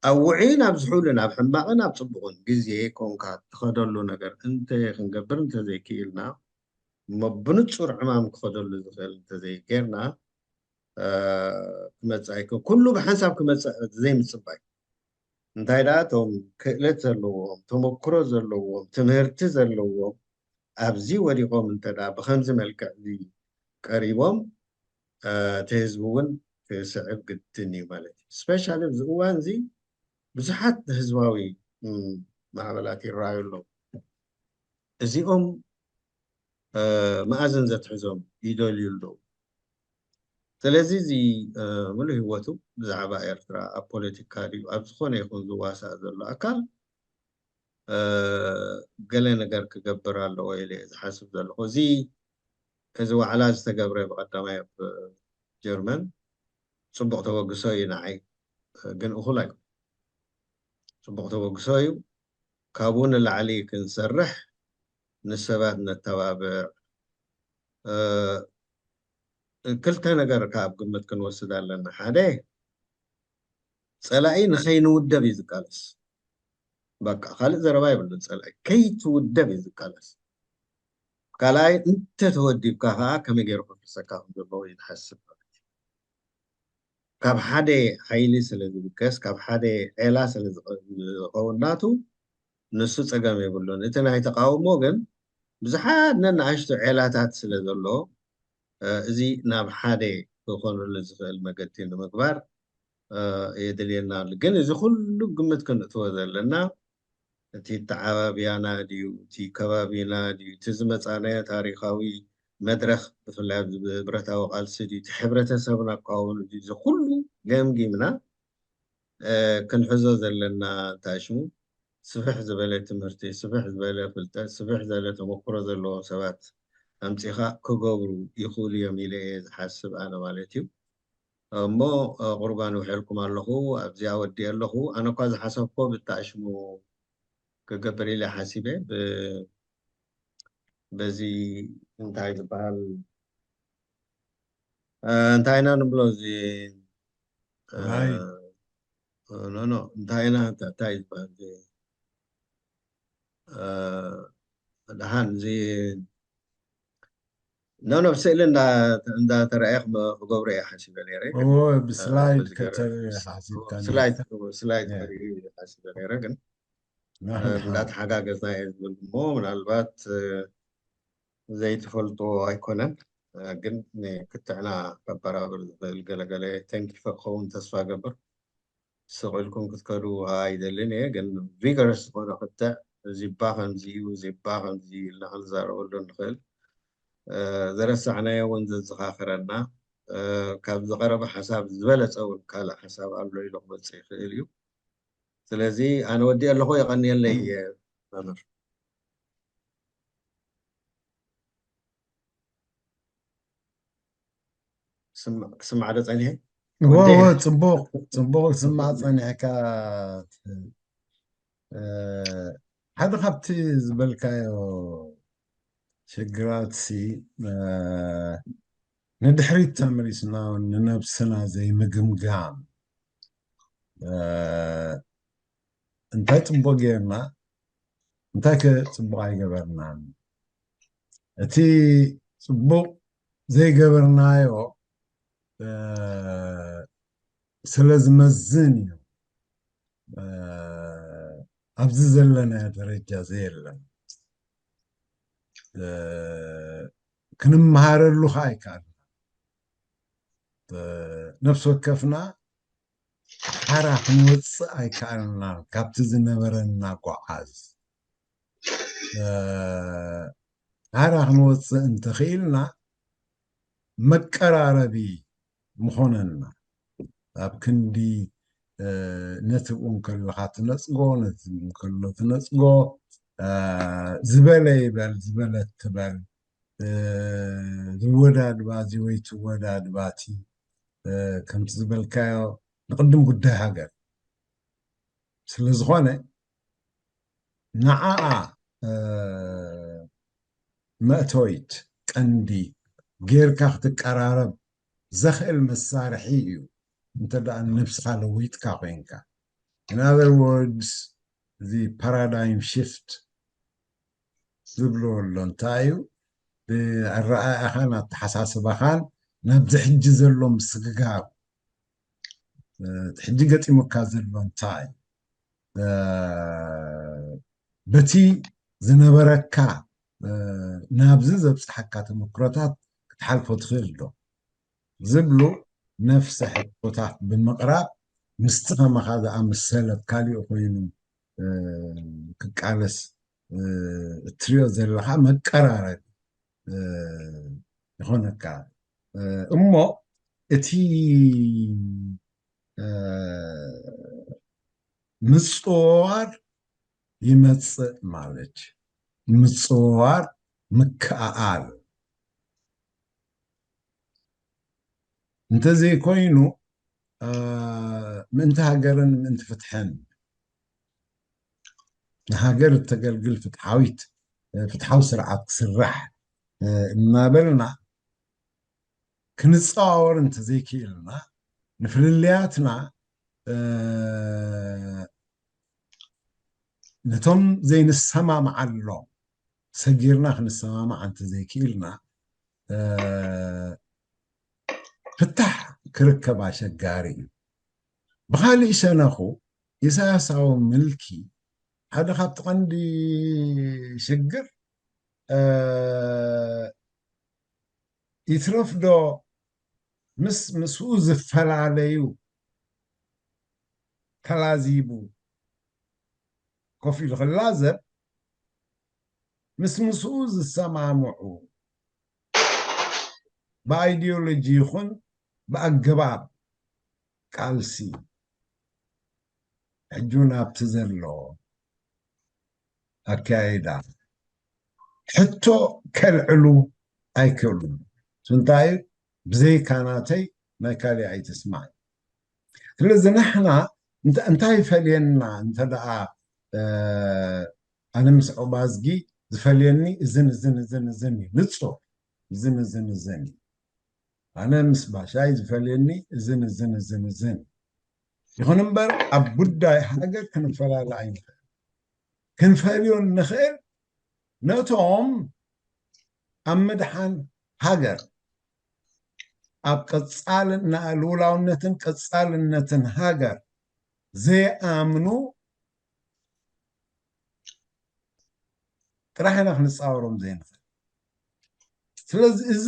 ኣብ ውዒን ኣብ ዝሑልን ኣብ ሕማቕን ኣብ ፅቡቕን ግዜ ኮንካ ትኸደሉ ነገር እንተይክንገብር እንተዘይክኢልና እሞ ብንፁር ዕማም ክኸደሉ ዝኽእል እንተዘይጌርና ክመፅእ ኣይኮን ኩሉ ብሓንሳብ ክመፅእ ዘይምፅባይ እንታይ ደኣ እቶም ክእለት ዘለዎም ተመክሮ ዘለዎም ትምህርቲ ዘለዎም ኣብዚ ወዲቖም እንተዳ ብከምዚ መልክዕ እዚ ቀሪቦም እቲ ህዝቢ እውን ክስዕብ ግድን እዩ ማለት እዩ ስፔሻሊ ኣብዚ እዋን እዚ ብዙሓት ህዝባዊ ማዕበላት ይረኣዩ ኣለዉ እዚኦም ማእዘን ዘትሕዞም ይደልዩ ኣለዉ ስለዚ እዚ ሙሉእ ህይወቱ ብዛዕባ ኤርትራ ኣብ ፖለቲካ ድዩ ኣብ ዝኾነ ይኹን ዝዋሳእ ዘሎ ኣካል ገለ ነገር ክገብር ኣለዎ ኢለ ዝሓስብ ዘለኹ እዚ ዋዕላ ዝተገብረ ብቐዳማይ ኣብ ጀርመን ፅቡቕ ተበግሶ እዩ ንዓይ ግን እኹል ኣይኮነ ፅቡቕ ተበግሶ እዩ ካብኡ ንላዕሊ ክንሰርሕ ንሰባት ነተባብዕ ክልተ ነገር ካብ ግምት ክንወስድ ኣለና ሓደ ፀላኢ ንኸይንውደብ እዩ ዝቃለስ በቃ ካልእ ዘረባ ይብሉን ፀላኢ ከይትውደብ እዩ ዝቃለስ ካልኣይ እንተተወዲብካ ከዓ ከመይ ገይሩ ክፍልሰካ ከም ዘለዎ እዩ ዝሓስብ ካብ ሓደ ሓይሊ ስለ ዝብገስ ካብ ሓደ ዒላ ስለ ዝኸውን ናቱ ንሱ ፀገም የብሉን እቲ ናይ ተቃውሞ ግን ብዙሓት ነናእሽቱ ዒላታት ስለ ዘሎ እዚ ናብ ሓደ ክኾነሉ ዝኽእል መገዲ ንምግባር የድልየና ኣሎ ግን እዚ ኩሉ ግምት ክንእትዎ ዘለና እቲ ተዓባብያና ድዩ እቲ ከባቢና ድዩ እቲ ዝመፃናዮ ታሪካዊ መድረክ ብፍላይ ኣብ ብረታዊ ቃልሲ ድዩ እቲ ሕብረተሰብና ኣቃውኑ ድዩ እዚ ኩሉ ገምጊምና ክንሕዞ ዘለና እንታይ ሽሙ ስፍሕ ዝበለ ትምህርቲ ስፍሕ ዝበለ ፍልጠት ስፍሕ ዝበለ ተመክሮ ዘለዎም ሰባት ኣምፂኻ ክገብሩ ይኽእሉ እዮም ኢለ እየ ዝሓስብ ኣነ ማለት እዩ እሞ ቁርባን ውሕልኩም ኣለኹ ኣብዚኣ ወዲእ ኣለኹ ኣነ እኳ ዝሓሰብኮ ብታሽሙ ክገብር ኢለ ሓሲበ በዚ እንታይ ዝበሃል እንታይ ኢና ንብሎ እዚ ኖ እንታይ ኢና እንታይ ዝበሃል ድሓን እዚ ኖ ብስእሊ እንዳተረኣየ ክገብሮ እየ ሓሲበ ነይረ ብስላይድ ሓሲብካ ስላይድ ሓሲበ ነይረ ግን እንዳተሓጋገዝና እየ ዝብል እሞ ምናልባት ዘይትፈልጦ ኣይኮነን ግን ክትዕና ከበራብር ዝኽእል ገለገለ ተንኪፈ ክኸውን ተስፋ ገብር ስቑኢልኩም ክትከዱ ኣይደልን እየ ግን ቪገረስ ዝኾነ ክትዕ ዚባ ከምዚ እዩ ዚባ ከምዚ ኢልና ክንዛረበሉ ንኽእል ዘረሳዕናዮ እውን ዘዘኻኽረና ካብ ዝቐረበ ሓሳብ ዝበለፀ እውን ካልእ ሓሳብ ኣሎ ኢሉ ክመፅእ ይኽእል እዩ ስለዚ ኣነ ወዲ ኣለኹ የቐኒየለይ መምህር ክስማዕ ዶ ፀኒሐ ፅቡቅ ክስማዕ ፀኒሕካ ሓደ ካብቲ ዝበልካዮ ሽግራት ንድሕሪት ተመሊስና ንነብስና ዘይምግምጋም እንታይ ፅቡቅ ጌርና እንታይ ከፅቡቅ ኣይገበርናን እቲ ፅቡቅ ዘይገበርናዮ ስለ ዝመዝን እዩ ኣብዚ ዘለናዮ ደረጃ ዘየለን ክንመሃረሉ ከዓ ኣይከኣልና ነፍሲ ወከፍና ሓራ ክንወፅእ ኣይከኣልና ካብቲ ዝነበረና ጓዓዝ ሓራ ክንወፅእ እንተኽኢልና መቀራረቢ ምኾነና ኣብ ክንዲ ነቲ ብኡ ከለካ ትነፅጎ ነቲ ከሎ ትነፅጎ ዝበለ ይበል ዝበለት ትበል ዝወዳድባዚ ወይ ትወዳድባቲ ከምቲ ዝበልካዮ ንቅድም ጉዳይ ሃገር ስለ ዝኾነ ንዓኣ መእተዊት ቀንዲ ጌርካ ክትቀራረብ ዘኽእል መሳርሒ እዩ እንተደኣ ነብስካ ለዊጥካ ኮይንካ in other words the paradigm shift ዝብሎ ኣሎ እንታይ እዩ ኣረኣእያኻን ኣተሓሳስባኻን ናብዚ ሕጂ ዘሎ ምስግጋብ ሕጂ ገጢሙካ ዘሎ እንታይ በቲ ዝነበረካ ናብዚ ዘብፅሐካ ተመክሮታት ክትሓልፎ ትኽእል ዶ ዝብሉ ነፍሲ ሕቶታት ብምቕራብ ምስቲ ከማኻ ዝኣመሰለ ካሊእ ኮይኑ ክቃለስ እትሪኦ ዘለካ መቀራረቢ ይኾነካ እሞ እቲ ምፅዋር ይመፅእ ማለት ምፅዋር ምክኣል እንተዘይኮይኑ ምእንቲ ሃገርን ምእንቲ ፍትሕን ንሃገር እተገልግል ፍትሓዊ ስርዓት ክስራሕ እናበልና ክንፀዋወር እንተዘይክኢልና ንፍልልያትና ነቶም ዘይንሰማምዓሎም ሰጊርና ክንሰማማዕ እንተዘይክኢልና ፍታሕ ክርከብ ኣሸጋሪ እዩ ብካሊእ ሸነኹ ኢሳያሳዊ ምልኪ ሓደ ካብቲ ቀንዲ ሽግር ይትረፍ ዶ ምስኡ ዝፈላለዩ ተላዚቡ ኮፍ ኢሉ ክላዘብ ምስኡ ዝሰማምዑ ብኣይዲዮሎጂ ይኹን ብኣገባብ ቃልሲ ሕጁ ናብቲ ዘሎ ኣካይዳ ሕቶ ከልዕሉ ኣይክእሉን እንታይ ብዘይካ ናተይ ናይ ካሊእ ኣይትስማዕ ስለዚ ንሕና እንታይ ፈልየና እንተደኣ ኣነ ምስ ዑባዝጊ ዝፈልየኒ እዝን እዝን እዝን እዝን እዩ ንፁር እዝን እዝን እዝን እዩ ኣነ ምስ ባሻይ ዝፈልየኒ እዝን እዝን እዝን እዝን ይኹን እምበር ኣብ ጉዳይ ሃገር ክንፈላለ ኣይንኽእል ክንፈልዮ ንኽእል ነቶም ኣብ ምድሓን ሃገር ኣብ ቀፃልና ልውላውነትን ቀፃልነትን ሃገር ዘይኣምኑ ጥራሕ ኢና ክንፃወሮም ዘይንኽእል ስለዚ እዚ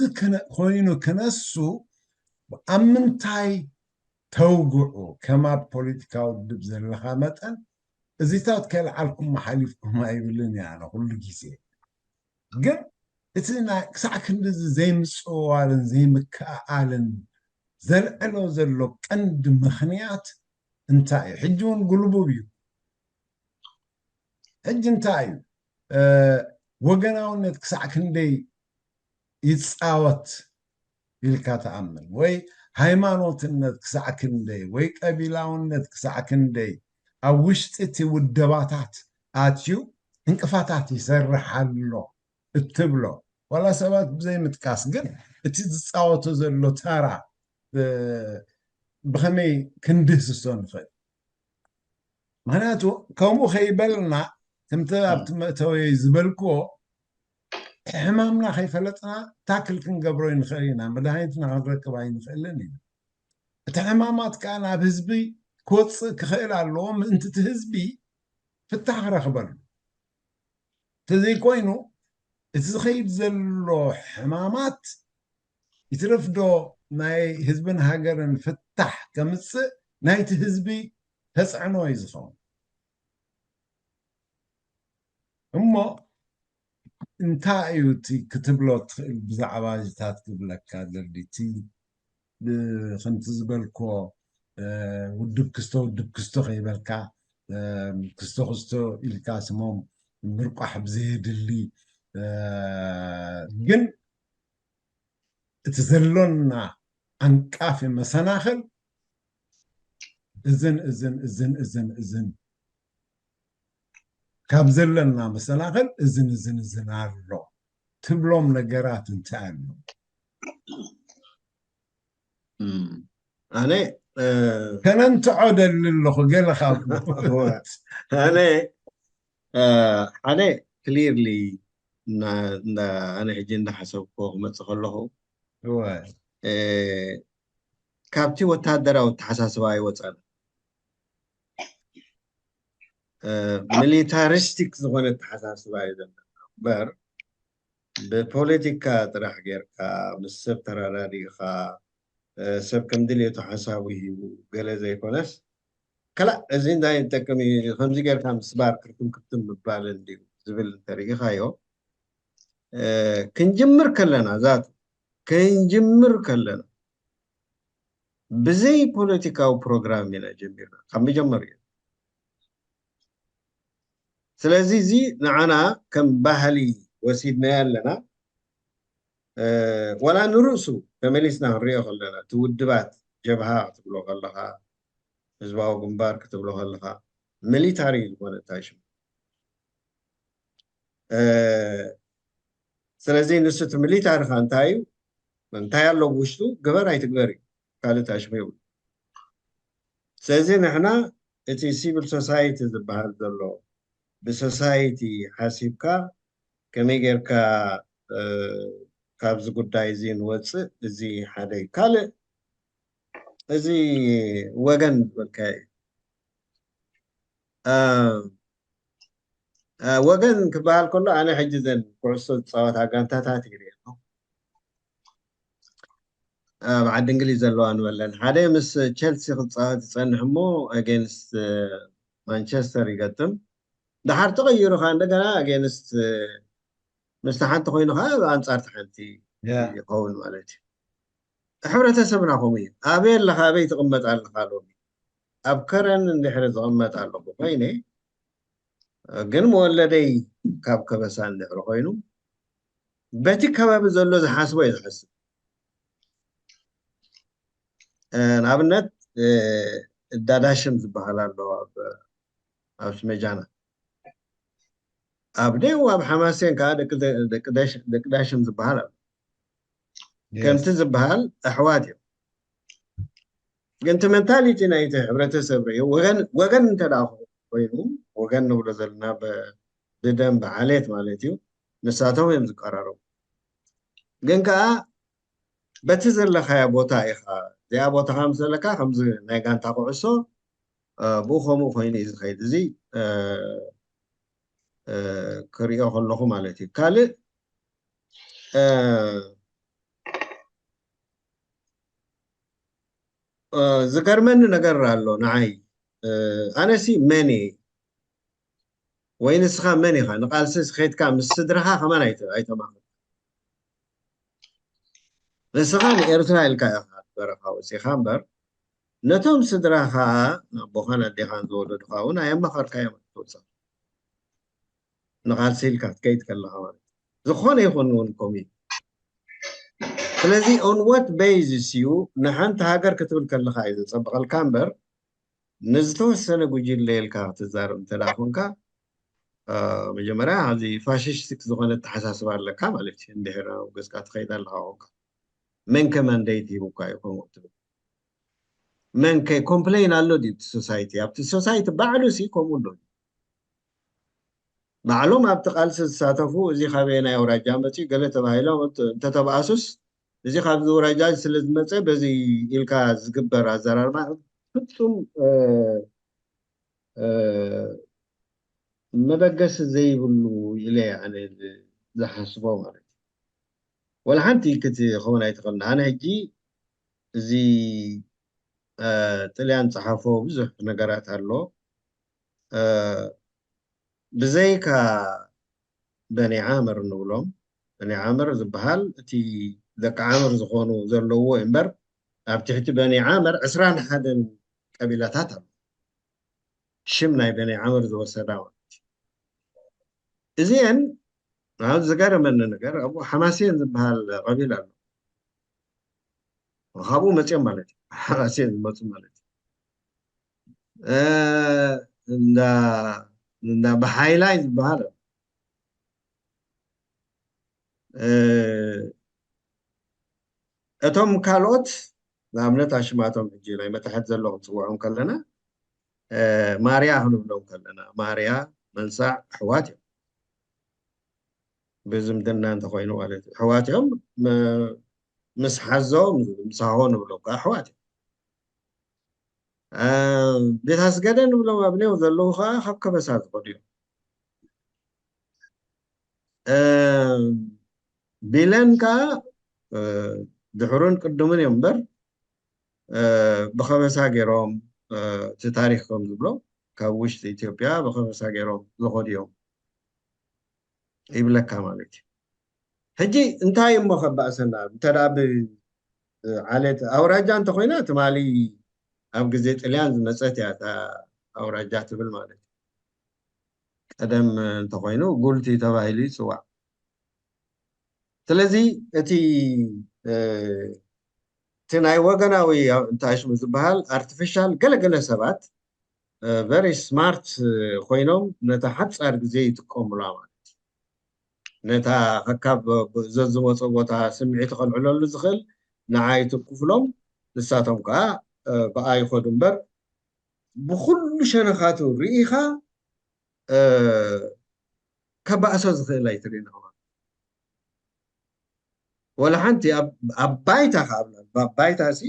ኮይኑ ክነሱ ኣብ ምንታይ ተውግዑ ከማ ፖለቲካዊ ውድብ ዘለካ መጠን እዚታት ከልዓልኩም መሓሊፍኩም ኣይብልን እያ ኣነ ኩሉ ግዜ ግን እቲ ናይ ክሳዕ ክንዲዚ ዘይምፅዋርን ዘይምክኣልን ዘልዕሎ ዘሎ ቀንዲ ምክንያት እንታይ እዩ ሕጂ እውን ጉልቡብ እዩ ሕጂ እንታይ እዩ ወገናውነት ክሳዕ ክንደይ ይፃወት ኢልካ ተኣምን ወይ ሃይማኖትነት ክሳዕ ክንደይ ወይ ቀቢላውነት ክሳዕ ክንደይ ኣብ ውሽጢ እቲ ውደባታት ኣትዩ እንቅፋታት ይሰርሕ ኣሎ እትብሎ ዋላ ሰባት ብዘይምጥቃስ ግን እቲ ዝፃወቶ ዘሎ ተራ ብኸመይ ክንድህስሶ ንኽእል ምክንያቱ ከምኡ ከይበልና ከምቲ ኣብቲ መእተወይ ዝበልክዎ ሕማምና ከይፈለጥና ታክል ክንገብሮ ይንኽእል ኢና መድሃኒትና ክንረክብ ኣይንኽእልን ኢና እቲ ሕማማት ከዓ ናብ ህዝቢ ክወፅእ ክኽእል ኣለዎ ምእንቲ እቲ ህዝቢ ፍታሕ ክረኽበሉ እንተዘይኮይኑ እቲ ዝኸይድ ዘሎ ሕማማት ይትረፍዶ ናይ ህዝብን ሃገርን ፍታሕ ከምፅእ ናይቲ ህዝቢ ተፅዕኖ እዩ ዝኸውን እሞ እንታይ እዩ እቲ ክትብሎ ትኽእል ብዛዕባ እዚታት ክብለካ ዘድልቲ ከምቲ ዝበልክዎ ውድብ ክስቶ ከይበልካ ክስቶ ክስቶ ኢልካ ስሞም ምርቋሕ ብዘየድሊ ግን እቲ ዘሎና ኣንቃፊ መሰናኽል እዝን ካብ ዘለና መሰናኽል እዝን ኣሎ ትብሎም ነገራት እንታይ ኣሎ ኣነ ከነንትዖ ደሊ ኣለኹ ገለ ካብ ኣነ ሓደ ክሊርሊ ኣነ ሕጂ እንዳሓሰብኮ ክመፅእ ከለኹ ካብቲ ወታደራዊ ተሓሳስባ ኣይወፀን ሚሊታሪስቲክ ዝኾነ ተሓሳስባ እዩ ዘለና እምበር ብፖለቲካ ጥራሕ ጌርካ ምስ ሰብ ተራዳዲእካ ሰብ ከም ድልየቱ ሓሳቡ ሂቡ ገለ ዘይኮነስ ከላእ እዚ እንታይ ይጠቅም እዩ ከምዚ ጌርካ ምስባር ክርክም ምባል እንድዩ ዝብል እንተሪኢኻዮ ክንጅምር ከለና ዛቱ ክንጅምር ከለና ብዘይ ፖለቲካዊ ፕሮግራም ኢና ጀሚርና ካብ መጀመር እዩ ስለዚ እዚ ንዓና ከም ባህሊ ወሲድናዮ ኣለና ወላ ንርእሱ ተመሊስና ክንሪኦ ከለና እቲ ውድባት ጀብሃ ክትብሎ ከለካ ህዝባዊ ግንባር ክትብሎ ከለካ ሚሊታሪ ዝኾነ ታሽሙ ስለዚ ንሱ እቲ ሚሊታሪካ እንታይ እዩ እንታይ ኣሎ ብውሽጡ ግበር ኣይትግበር እዩ ካልእ ታሽሙ ይብሉ ስለዚ ንሕና እቲ ሲቪል ሶሳይቲ ዝበሃል ዘሎ ብሶሳይቲ ሓሲብካ ከመይ ጌርካ ካብዚ ጉዳይ እዚ ንወፅእ እዚ ሓደ ካልእ እዚ ወገን ዝበልካ ወገን ክበሃል ከሎ ኣነ ሕጂ ዘን ኩዕሶ ዝፃወታ ጋንታታት ይርኢ ኣብ ዓዲ እንግሊዝ ዘለዋ ንበለን ሓደ ምስ ቸልሲ ክፃወት ይፀንሕ እሞ ኣጌንስት ማንቸስተር ይገጥም ድሓር ተቐይሩካ እንደገና ኣጌንስት ምስቲ ሓንቲ ኮይኑ ከዓ ኣንፃርቲ ሓንቲ ይኸውን ማለት እዩ ሕብረተሰብና ከምኡ እዩ ኣበይ ኣለካ ኣበይ ትቕመጥ ኣለካ ሎሚ ኣብ ከረን እንድሕሪ ዝቕመጥ ኣለኩ ኮይነ ግን መወለደይ ካብ ከበሳ እንድሕሪ ኮይኑ በቲ ከባቢ ዘሎ ዝሓስቦ እዩ ዝሓስብ ንኣብነት ዳዳሽም ዝበሃል ኣሎ ኣብ ስመጃና ኣብ ደው ኣብ ሓማሴን ከዓ ደቂ ዳሽም ዝበሃል ኣሎ ከምቲ ዝበሃል ኣሕዋት እዮም ግን እቲ ሜንታሊቲ ናይቲ ሕብረተሰብ ርዩ ወገን እንተደኣ ኮይኑ ወገን ንብሎ ዘለና ብደም ብዓሌት ማለት እዩ ንሳቶም እዮም ዝቀራረቡ ግን ከዓ በቲ ዘለካያ ቦታ ኢኻ እዚኣ ቦታካ ምስ ዘለካ ከምዚ ናይ ጋንታ ኩዕሶ ብኡ ከምኡ ኮይኑ እዩ ዝኸይድ እዚ ክሪኦ ከለኹ ማለት እዩ ካልእ ዝገርመኒ ነገር ኣሎ ንዓይ ኣነሲ መን እየ ወይ ንስኻ መን ኢኻ ንቃልስስ ከይድካ ምስ ስድራኻ ከመን ኣይተማኽር ንስኻ ንኤርትራ ኢልካ ኢኻ በረኻ ወፂኻ እምበር ነቶም ስድራኻ ኣቦኻን ኣዴኻን ዝወለዱኻ እውን ኣየማኸርካዮም ትወፅእ ንቃልሲ ኢልካ ክትከይድ ከለኻ ማለት ዝኾነ ይኹን እውን ከምኡ እዩ ስለዚ on what basis እዩ ንሓንቲ ሃገር ክትብል ከለኻ እዩ ዘፀብቐልካ እምበር ንዝተወሰነ ጉጅለ ኢልካ ክትዛረብ እንተደኣ ኮንካ መጀመርያ ኣብዚ ፋሽስቲክ ዝኾነ ተሓሳስባ ኣለካ ማለት እዩ እንድሕር ገዝካ ትኸይድ ኣለካ ኮንካ መን ከማንዴት ሂቡካ እዩ ከምኡ ትብል መን ከ ኮምፕሌን ኣሎ ድዩ እቲ ሶሳይቲ ኣብቲ ሶሳይቲ ባዕሉ ሲ ከምኡ ኣሎ ባዕሎም ኣብቲ ቃልሲ ዝሳተፉ እዚ ካበየናይ ኣውራጃ መፅኡ ገለ ተባሂሎም እንተተበኣሱስ እዚ ካብዚ ውራጃ ስለ ዝመፀ በዚ ኢልካ ዝግበር ኣዘራርባ ፍፁም መበገሲ ዘይብሉ ኢለ ኣነ ዝሓስቦ ማለት እዩ ወላ ሓንቲ ክትኸውን ኣይትኽእልና ኣነ ሕጂ እዚ ጥልያን ፀሓፎ ብዙሕ ነገራት ኣሎ ብዘይካ በኒ ዓመር ንብሎም በኒ ዓመር ዝበሃል እቲ ደቂ ዓመር ዝኾኑ ዘለዎ እምበር ኣብ ትሕቲ በኒ ዓመር 21 ቀቢላታት ኣሎ ሽም ናይ በኒ ዓመር ዝወሰዳ ማለት እዚአን ኣብ ዝገረመኒ ነገር ኣብኡ ሓማሴን ዝበሃል ቀቢላ ኣሎ ካብኡ መፅኦም ማለት እዩ ሓማሴን ዝመፁ ማለት እዩ እንዳ ብሓይላይ ዝበሃል እቶም ካልኦት ንኣብነት ኣሽማቶም ሕጂ ናይ መታሕት ዘለኹም ፅውዖም ከለና ማርያ ክንብሎም ከለና ማርያ መንሳዕ ኣሕዋት እዮም ብዝምድና እንተኮይኑ ማለት እዩ ኣሕዋት እዮም ምስ ሓዞም ምሳሆ ንብሎም ከዓ ኣሕዋት እዮም ቤት ኣስገደ ንብሎም ኣብኔው ዘለዉ ከዓ ካብ ከበሳ ዝኸዱ እዮም ቢለን ከዓ ድሕሩን ቅድምን እዮም እምበር ብኸበሳ ገይሮም እቲ ታሪክ ከም ዝብሎ ካብ ውሽጢ ኢትዮጵያ ብኸበሳ ገይሮም ዝኸዱ እዮም ይብለካ ማለት እዩ ሕጂ እንታይ እሞ ከባእሰና እንተደኣ ብዓለት ኣውራጃ እንተኮይና ትማሊ ኣብ ግዜ ጥልያን ዝመፀት እያ እታ ኣውራጃ ትብል ማለት እዩ ቀደም እንተኮይኑ ጉልቲ ተባሂሉ ይፅዋዕ ስለዚ እቲ ናይ ወገናዊ እንታይ ሽሙ ዝበሃል ኣርቲፊሻል ገለገለ ሰባት ቨሪ ስማርት ኮይኖም ነታ ሓፃር ግዜ ይጥቀሙላ ማለት እዩ ነታ ከካብ ዘዝመፆ ቦታ ስምዒት ከልዕለሉ ዝኽእል ንዓይ ትክፍሎም ንሳቶም ከዓ ብኣ ይኸዱ እምበር ብኩሉ ሸነኻቱ ርኢኻ ከባእሶ ዝኽእል ኣይትርኢና ወላ ሓንቲ ኣብ ባይታ ከዓ ባይታ ሲ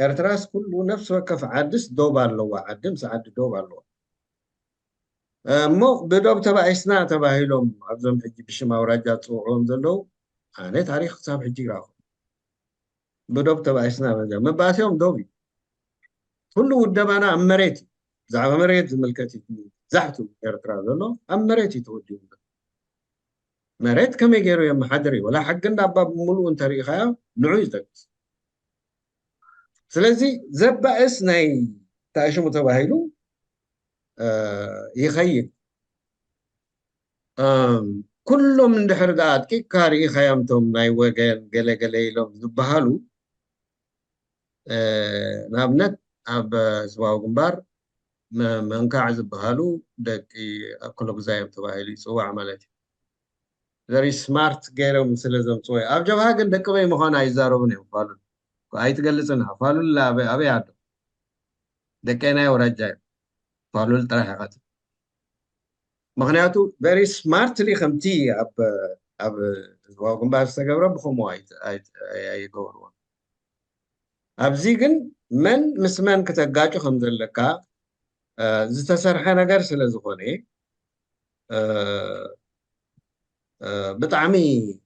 ኤርትራስ ኩሉ ነፍሲ ወከፍ ዓድስ ዶብ ኣለዋ ዓዲ ምስ ዓዲ ዶብ ኣለዋ እሞ ብዶብ ተባኢስና ተባሂሎም ኣብዞም ሕጂ ብሽም ኣውራጃ ዝፅውዕዎም ዘለዉ ኣነ ታሪክ ክሳብ ሕጂ ይረኣኹ ብዶብ ተባኢስና መባእሲኦም ዶብ እዩ ኩሉ ውደባና ኣብ መሬት እዩ ብዛዕባ መሬት ዝምልከት እዩ ዛሕቱ ኤርትራ ዘሎ ኣብ መሬት እዩ ተወዲቡ መሬት ከመይ ገይሩ የመሓድር እዩ ወላ ሓቂ እንዳባ ብምሉእ እንተሪኢኻዮ ንዑ ይጠቅስ ስለዚ ዘባእስ ናይ ታእሽሙ ተባሂሉ ይኸይድ ኩሎም እንድሕር ደኣ ጥቂቅካ ርኢኻዮም ቶም ናይ ወገን ገለገለ ኢሎም ዝበሃሉ ንኣብነት ኣብ ህዝባዊ ግንባር መንካዕ ዝበሃሉ ደቂ ኣኮሎግዛዮም ተባሂሉ ይፅዋዕ ማለት እዩ ዘሪ ስማርት ገይሮም ስለ ዘምፅዎ ኣብ ጀብሃ ግን ደቂ በይ ምዃኑ ኣይዛረቡን እዮም ፋሉል ኣይትገልፅን ፋሉል ኣበይ ኣዶ ደቀናይ ኣውራጃ እዮም ፋሉል ጥራሕ ይቐትል ምክንያቱ ቨሪ ስማርትሊ ከምቲ ኣብ ህዝባዊ ግንባር ዝተገብረ ብከምኡ ኣይገበርዎ ኣብዚ ግን መን ምስ መን ክተጋጩ ከም ዘለካ ዝተሰርሐ ነገር ስለ ዝኾነ بطعمي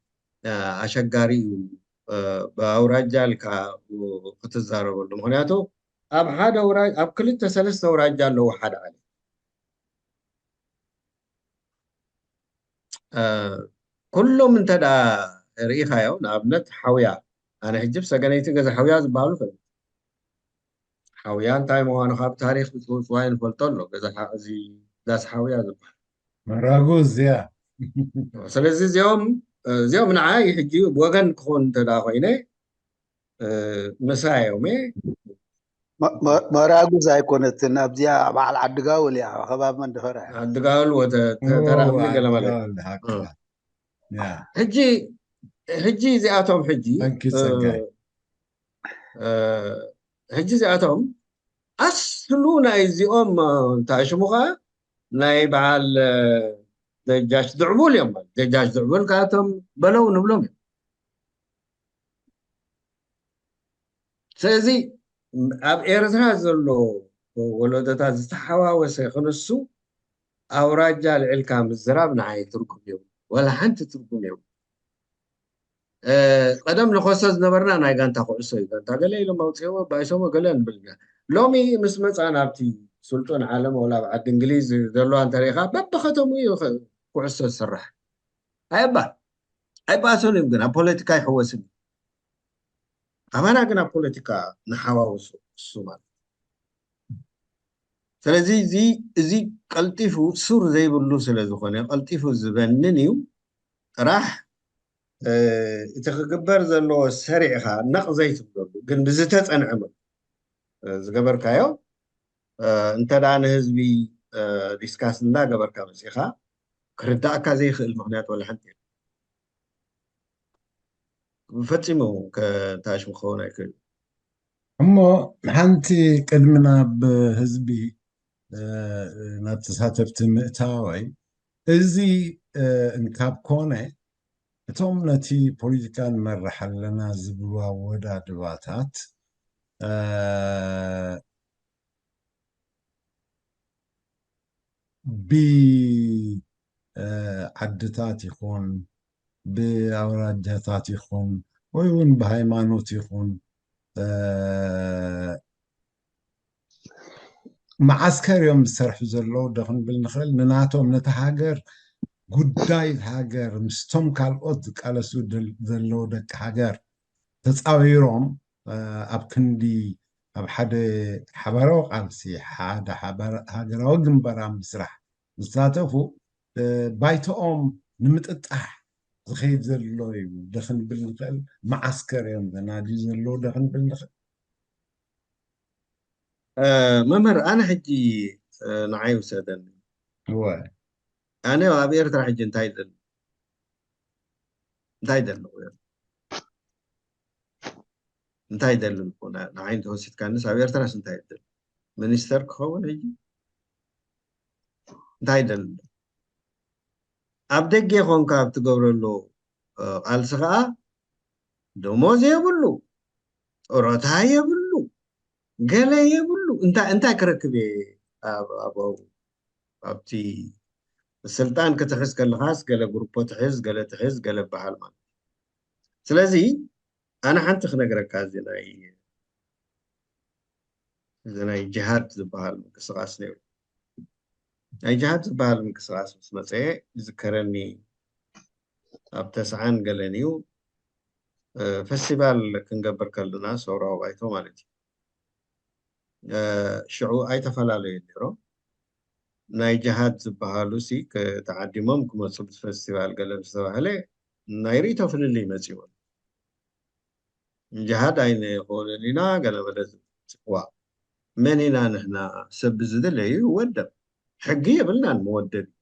أشجاري بأوراجالك وتزارب المهنياتو أب حدا وراج أب كل سلسة وراجال له حدا عليه كلهم من تدا ريخا يو نابنت حويا أنا هجيب سجنيتي كذا حويا زبالو فل حويا تايم وانا خاب تاريخ بتقول وين فلتلو كذا زي داس حويا زبال مراغوز يا سلسة زيوم نعاي هجي بوغن كون تدا خوينه مساء يومي مراكز ኣይኮነትን ኣብዚኣ በዓል ዓድጋውል እያ ከባቢ መንደፈራ እያ الدقال وترى اوه أمني قال مالك عدقال هكذا يا حجي زياتهم حجي انكي سجاي حجي زياتهم أصلو ناي زيهم تاشموها ناي بعال دجاج دعبول يوم دجاج دعبول كاتهم بلو نبلوم سيزي أب إيرترا زلو ولودتا زتحوا وسيخنسو أو رجال الكام الزراب نعاي تركم يوم ولا حنت تركم يوم قدم نخصص نبرنا أنا كان تخصص كان تقول لي لما وصيوا بايسوا قالن بالله لومي مسمع أنا بتي سلطان عالم ولا بعد إنجليز دلوا عن تاريخها بختموا كعسة الصراحة أيبا سوني يمكن البوليتيكا يحوسني أما أنا كنا بوليتيكا نحوا الصومال سلزي زي قلتيفو سور زي بلو سلزو خاني قلتيفو زبننيو راح تخبر زلو سريعها نق زي تبدو جن بزتت أنعمل زجبر كايو انت دان هزبي ديسكاس ندا جبر كامسيخا كردا كازي خل مغنيات ولا حد فتمو كتاش مخونا كل اما حنتي قدمنا بهزبي نتساتفت مئتاوي ازي انكاب كونه እቶም ነቲ ፖለቲካ ንመርሕ ኣለና ዝብልዋ ወዳድባታት ብዓድታት ይኹን ብኣውራጃታት ይኹን ወይ እውን ብሃይማኖት ይኹን ማዓስከር እዮም ዝሰርሑ ዘለዉ ደክንብል ንኽእል ንናቶም ነቲ ሃገር ጉዳይ ሃገር ምስቶም ካልኦት ዝቃለሱ ዘለዉ ደቂ ሃገር ተፃዊሮም ኣብ ክንዲ ኣብ ሓደ ሓበራዊ ቃልሲ ሓደ ሃገራዊ ግንበራ ምስራሕ ዝሳተፉ ባይቶኦም ንምጥጣሕ ዝኸይድ ዘሎ እዩ ደክንብል ንኽእል ማዓስከር እዮም ዘናድዩ ዘለዉ ደክንብል ንኽእል ممر أنا حجي نعيو سادن أنا وأبي أرتاح حجي انتايدل نعين توسيت كان ناس أبي أرتاح انتايدل منستر كون هجي انتايدل أبدك يخون كاب تقبل له ألسقا دوموز يبلو أورتا يبلو قال يبلو انت كركبي أبو أبتي السلطان كتحس قال خاص قال جروبات حز قال تحز قال بحال ما سلازي انا حنت خنقرك زناي جهاد بحال مكسراس نيو اي جهاد بحال مكسراس مسمصي ذكرني ابتسعان قالنيو فستيفال كنقبر كلنا صورة وبايتو مالتي شعو اي تفلالي ديرو ناي جهاد زبهالو سي كتعديمهم كما صبت فستيفال قلب سواهلي نايريتو في اللي مسيون جهاد اين قولنا قلب لازم وا منينا نحنا سبز دلي ودب حقية بلنا المودد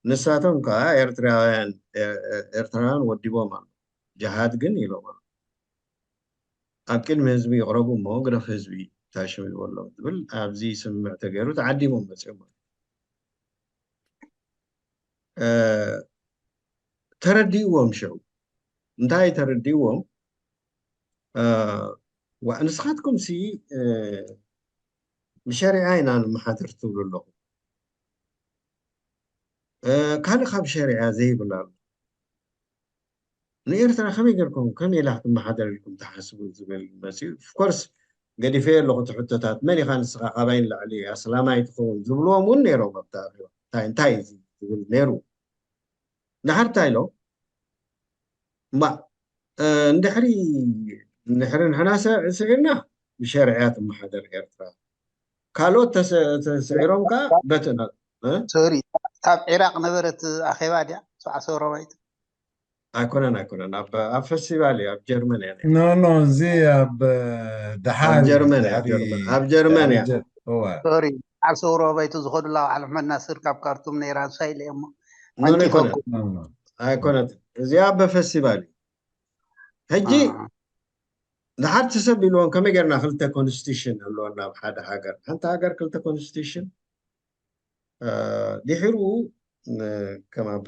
نساتهم كا ارتراوان وديبو مال جهاد قني لو مال أكل مهزبي يقربوا موقرف هزبي تاشمي والله بل أبزي سمع تقيرو تعديمهم مسيون ترديوهم شو انتهي ترديوهم وأنسخاتكم سي مشاريعين أنا ما حضرتوا له كان خاب شارع زي بلال نيرترا خمي جركم كم يلاحظ ما حدا لكم تحسبوا زبل مسير of course قد في لغة حتتات مالي خان قبائل اللي عليه أصلا ما يدخلون زبلوا من نيرو بتاعه تاي زبل نيرو نهار تايلو ما ندحري نحنا سعرنا بشرعيات ما حدا إيرترا كالو تسعيرهم كا بتنا سوري تاب عراق نبرت أخيبا دي سوى سورة ويت أكونن أب فستيفالي أب جرمانيا يعني نو زي أب دحاري جرمانيا أب جرمانيا هو سوري على سورة ويت زخد الله على محمد ناصر كاب كارتوم نيران سايل يما نون أنت يكونن فوق أكونن زي أب فستيفالي هجي دحار تسبي لون كم يقرنا خلطة كونستيشن لون بحد حاجر أنت حاجر خلطة كونستيشن دحرو كما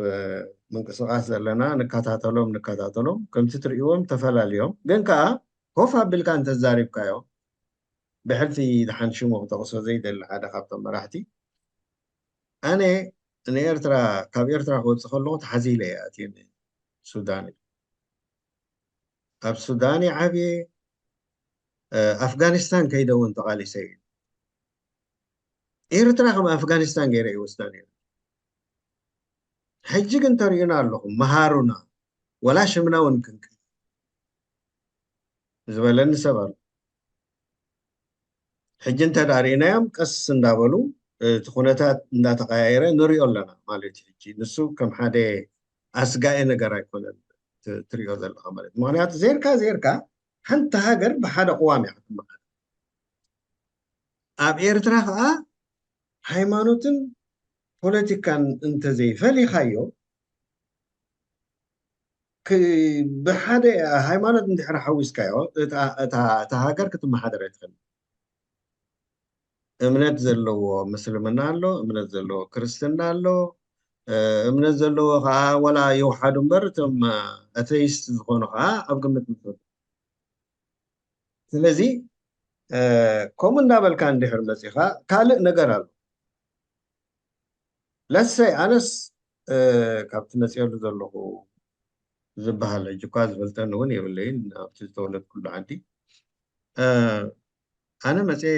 من قصاص لنا نكاتاتلهم كم تتريوم تفعل اليوم جن كا كوفا بالكان تزارب كايو بحلفي دحان شو مغتقصو زي دل عادة خابطة مراحتي أنا إرترا كاب إرترا خود سخلو تحزيلة يأتي سوداني أب سوداني عبي أفغانستان كيدا وانتقالي سيد إرترا كما أفغانستان غيري وستاني حجي كنت رينا لهم مهارونا ولا شمنا ونكنك زبالن سبال حجي انت دارينا يم قص اندابلو تخونتات اندا تقايره نوريو لنا مالتي حجي نسو كم حدا أسقاء نقرا يكون تريو ذا الأمر معناته زيركا حنت هاجر بحدا قوامي حكم أب إيرترا هايمانوتن بوليتيكان انت زي فلي خايو بحدا هايمانوت انت حرا حويس كايو تهاجر كتم حدا يدخل እምነት ዘለዎ ምስልምና ኣሎ እምነት ዘለዎ ክርስትና ኣሎ እምነት ዘለዎ ከዓ ወላ ይውሓዱ እምበር እቶም አቴይስት ዝኾኑ ከዓ ኣብ ግምት ምትወዱ ስለዚ ከምኡ እንዳበልካ እንድሕር መፂኻ ካልእ ነገር ኣሎ ለሰይ ኣነስ ካብቲ መፅአሉ ዘለኹ ዝበሃል ሕጂ እኳ ዝፈልጠኒ እውን የብለይን ኣብቲ ዝተወለድ ኩሉ ዓዲ ኣነ መፅአ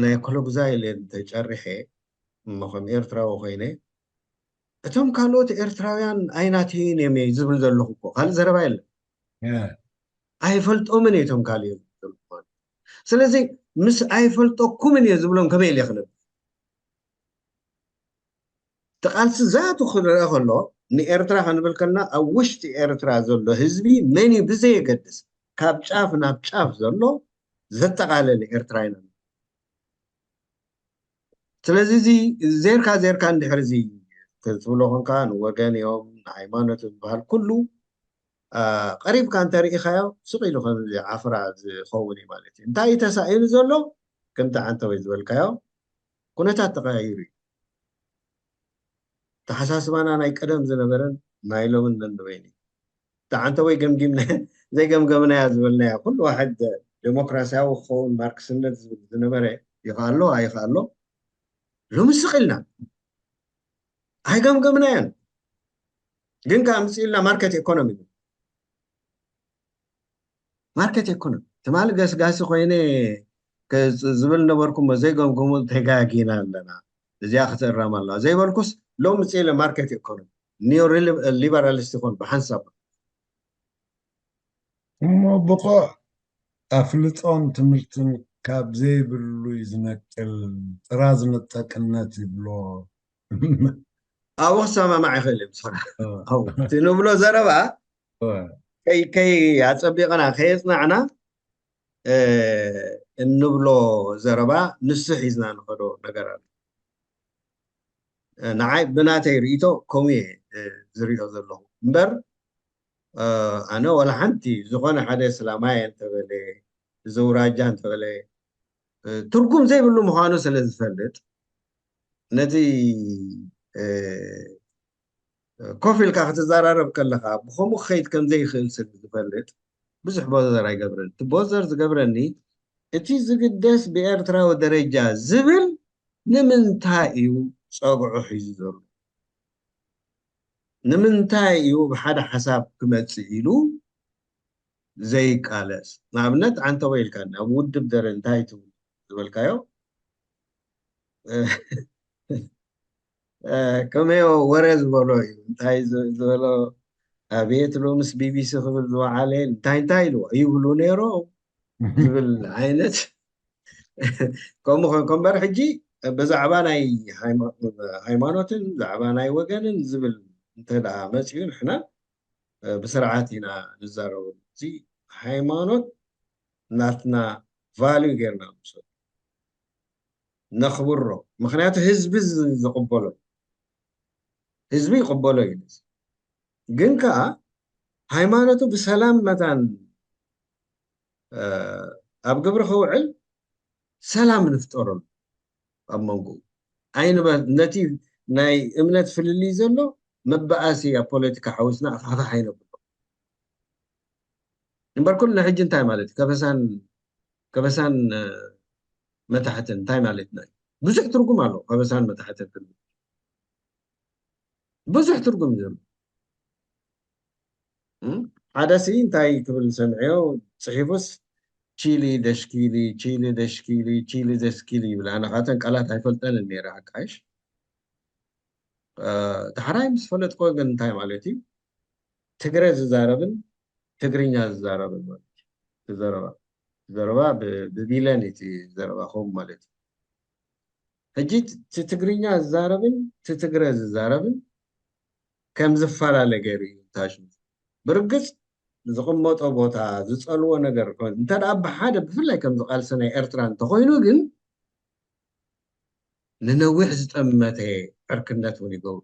ናይ ኮሎግዛይል ተጨሪሐ እሞኸም ኤርትራዊ ኮይነ እቶም ካልኦት ኤርትራውያን ኣይናትህን እዮም ዝብል ዘለኹ እኮ ካልእ ዘረባ የለን ኣይፈልጦምን እቶም ካልእ ስለዚ ምስ ኣይፈልጦኩምን እየ ዝብሎም ከመይ ኢለ ክነብር ተቃልሲ ዛቱ ክረአ ከሎ ንኤርትራ ክንብል ከለና ኣብ ውሽጢ ኤርትራ ዘሎ ህዝቢ መን እዩ ብዘየገድስ ካብ ጫፍ ናብ ጫፍ ዘሎ ዘጠቃለለ ኤርትራ ኢና ስለዚ እዚ ዜርካ እንድሕር እዚ ትብሎ ኮንካ ንወገን እዮም ንሃይማኖት ዝበሃል ኩሉ ቀሪብካ እንተሪኢኻዮ ስቕ ኢሉ ከምዚ ዓፍራ ዝኸውን እዩ ማለት እዩ እንታይ እዩ ተሳኢሉ ዘሎ ከምቲ ዓንተ ወይ ዝበልካዮ ኩነታት ተቐያይሩ እዩ ተሓሳስባና ናይ ቀደም ዝነበረን ናይ ሎምን ነንበይኒ ተዓንተ ወይ ገምጊምና ዘይገምገምናያ ዝበልናያ ኩሉ ዋሕድ ዴሞክራሲያዊ ክኸውን ማርክስነት ዝነበረ ይኽኣሎ ኣይኽኣሎ ሎሚ ስቕ ኢልና ኣይገምገምናያን ግን ከዓ ምፅ ኢልና ማርኬት ኢኮኖሚ ትማል ገስጋሲ ኮይነ ዝብል ነበርኩም ዘይገምገሙ ተጋጊና ኣለና እዚኣ ክትእራም ኣለዋ ዘይበልኩስ ሎሚ ምፅ ኢለ ማርኬት ኢኮኖሚ ኒዮ ሊበራሊስት ይኮን ብሓንሳብ እሞ ብቑዕ ኣፍልጦን ትምህርትን ካብ ዘይብሉ ዝነቅል ጥራዝ ንጠቅነት ይብሎ ኣብኡ ክሰማማዕ ይኽእል እዮም ስራ እቲ ንብሎ ዘረባ ከይ ኣፀቢቕና ከየፅናዕና እንብሎ ዘረባ ንስሕ ሒዝና ንኸዶ ነገር ኣሎ ንዓይ ብናተይ ርእቶ ከምኡ እየ ዝሪኦ ዘለኹ እምበር ኣነ ወላ ሓንቲ ዝኾነ ሓደ ሰላማየ እንተበለ ዘውራጃ እንተበለ ትርጉም ዘይብሉ ምዃኑ ስለ ዝፈልጥ ነቲ ኮፍ ኢልካ ክትዘራረብ ከለካ ብከምኡ ክኸይድ ከምዘይክእል ስለ ዝፈልጥ ብዙሕ ቦዘር ኣይገብረን እቲ ቦዘር ዝገብረኒ እቲ ዝግደስ ብኤርትራዊ ደረጃ ዝብል ንምንታይ እዩ ፀጉዑ ሒዙ ዘሎ ንምንታይ እዩ ብሓደ ሓሳብ ክመጽእ ኢሉ ዘይቃለስ ንኣብነት ዓንተ ወይልካ ኣብ ውድብ ደረ እንታይ ትብል ዝበልካዮ ከመዮ ወረ ዝበሎ እዩ እንታይ ዝበሎ ኣቤት ሎ ምስ ቢቢሲ ክብል ዝወዓለ እንታይ ኢልዎ ይብሉ ነይሮ ዝብል ዓይነት ከምኡ በር ሕጂ ብዛዕባ ናይ ሃይማኖትን ብዛዕባ ናይ ወገንን ዝብል እንተደኣ መፅኡ ንሕና ብስርዓት ኢና ንዛረበሉ እዚ ሃይማኖት ናትና ቫልዩ ጌርና ንወስዶ ነኽብሮ ምክንያቱ ህዝቢ ዝቕበሎ ህዝቢ ይቕበሎ እዩ ግን ከዓ ሃይማኖቱ ብሰላም መታን ኣብ ግብሪ ክውዕል ሰላም ንፍጠረሉ ኣብ መንጎ ዓይንባ ነቲ ናይ እምነት ፍልሊ ዘሎ መበኣሲ ኣብ ፖለቲካ ሓውስና ኣፋፋ ኣይነብሎ እምበር ኩሉ ሕጂ እንታይ ማለት ከበሳን መታሕትን እንታይ ማለት ናይ ብዙሕ ትርጉም ኣሎ ከበሳን መታሕትን ብዙሕ ትርጉም ዘሎ ሓደ ሲ እንታይ ክብል ሰምዕዮ ፅሒፉስ ቺሊ ደሽኪሊ ይብል ኣነ ካተን ቃላት ኣይፈልጠንን ነይረ ሓቃይሽ ተሓራይ ምስ ፈለጥኮ ግን እንታይ ማለት እዩ ትግረ ዝዛረብን ትግርኛ ዝዛረብን ማለት እዩ ዘረባ ብቢለን እቲ ዘረባ ኸም ማለት እዩ ሕጂ ትግርኛ ዝዛረብን ትግረ ዝዛረብን ከም ዝፈላለ ገይሩ እዩ ታሽሙ ብርግጽ ዝቕመጦ ቦታ ዝጸልዎ ነገር ኮይኑ እንተደኣ ብሓደ ብፍላይ ከም ዝቃልሰ ናይ ኤርትራ እንተኮይኑ ግን ንነዊሕ ዝጠመተ ዕርክነት እውን ይገብሩ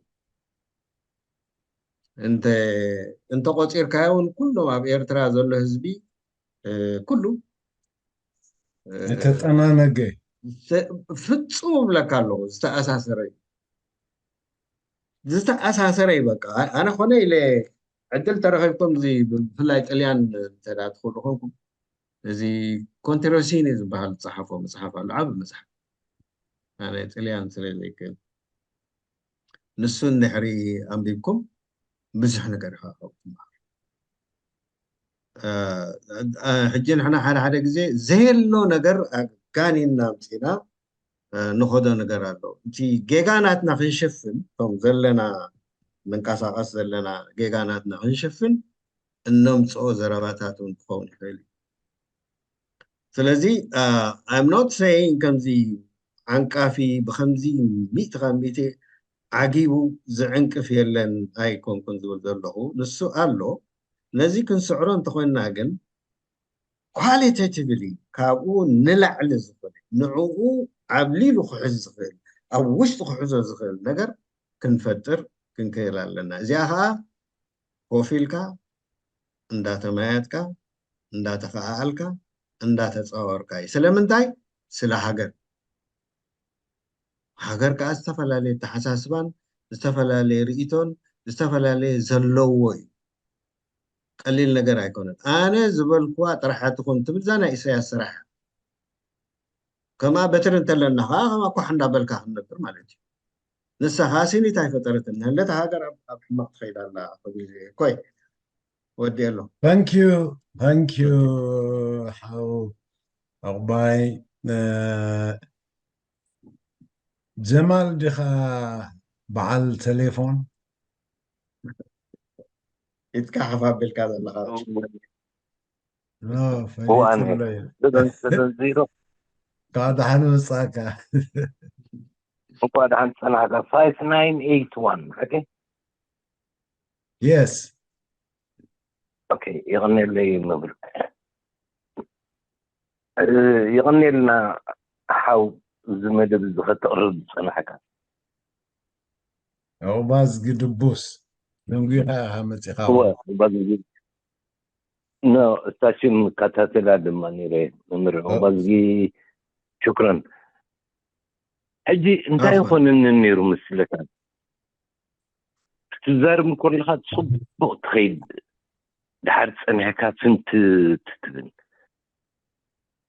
እንተ ቆፂርካዮ እውን ኩሎም ኣብ ኤርትራ ዘሎ ህዝቢ ኩሉ ተጠናነገ ፍጹም ብለካ ኣለዎ ዝተኣሳሰረ እዩ በቃ ኣነ ኮነ ኢለ ዕድል ተረኺብኩም እዚ ብፍላይ ጣልያን እንተዳ ትኽእሉ ኮንኩም እዚ ኮንትሮሲኒ ዝበሃል ዝፀሓፎ መፅሓፍ ኣሎ ዓብ መፅሓፍ ኣነ ጣልያን ስለዘይክእል ንሱ እንድሕሪ ኣንቢብኩም ብዙሕ ነገር ኢኻ ትመሃሩ ሕጂ ንሕና ሓደ ግዜ ዘየሎ ነገር ጋኒና ምፂና ንኸዶ ነገር ኣሎ እቲ ጌጋናትና ክንሽፍን ከም ዘለና ምንቀሳቐስ ዘለና ጌጋናትና ክንሽፍን እነምፅኦ ዘረባታት እውን ክኸውን ይኽእል እዩ ስለዚ I'm not saying ከምዚ ዓንቃፊ ብከምዚ ሚእቲ ሚእቲ ዓጊቡ ዝዕንቅፍ የለን ኣይኮንኩን ዝብል ዘለኹ ንሱ ኣሎ ነዚ ክንስዕሮ እንተኮይንና ግን ኳሊቴቲቭሊ ካብኡ ንላዕሊ ዝኽእል ንዕኡ ዓብሊሉ ክሕዝ ዝኽእል ኣብ ውሽጢ ክሕዞ ዝኽእል ነገር ክንፈጥር ክንክእል ኣለና እዚኣ ከዓ ኮፍ ኢልካ እንዳተማያጥካ እንዳተኸኣልካ እንዳተፃወርካ እዩ ስለምንታይ ስለ ሃገር ከዓ ዝተፈላለየ ተሓሳስባን ዝተፈላለየ ርእቶን ዝተፈላለየ ዘለዎ እዩ ቀሊል ነገር ኣይኮነን ኣነ ዝበልክዋ ጥራሓትኩም ትብል ዛ ናይ ኢሳያስ ስራሕ ከማ በትር እንተለና ከማ ኳሕ እንዳበልካ ክንነብር ማለት እዩ ንስኻ ሲኒት ኣይፈጠረትን ህለታ ሃገር ኣብ ሕማቕ ትኸይድ ኣላ ኮይ ወዲ ኣሎ ታንኪዩ ሓው ኣቕባይ ጀማል ዲኻ በዓል ቴሌፎን ኢትካ ሓፋቢልካ ዘለኻ ፈሊጥሎ ካብ ድሓን ወፃእካ እንኳ ድሓን ፀናሕካ 5981 okay yes okay يغني مبر يغني لنا حاو زمد بزخت أرض صنحك أو باز قدبوس نمجيها همتي هو باز قد نو استاشم كاتاتلا دماني ري نمر باز شكرا أجي انت يخون النيرو مسلك تزارب من كل خات صب تخيل دحرت صنحك سنت تتبن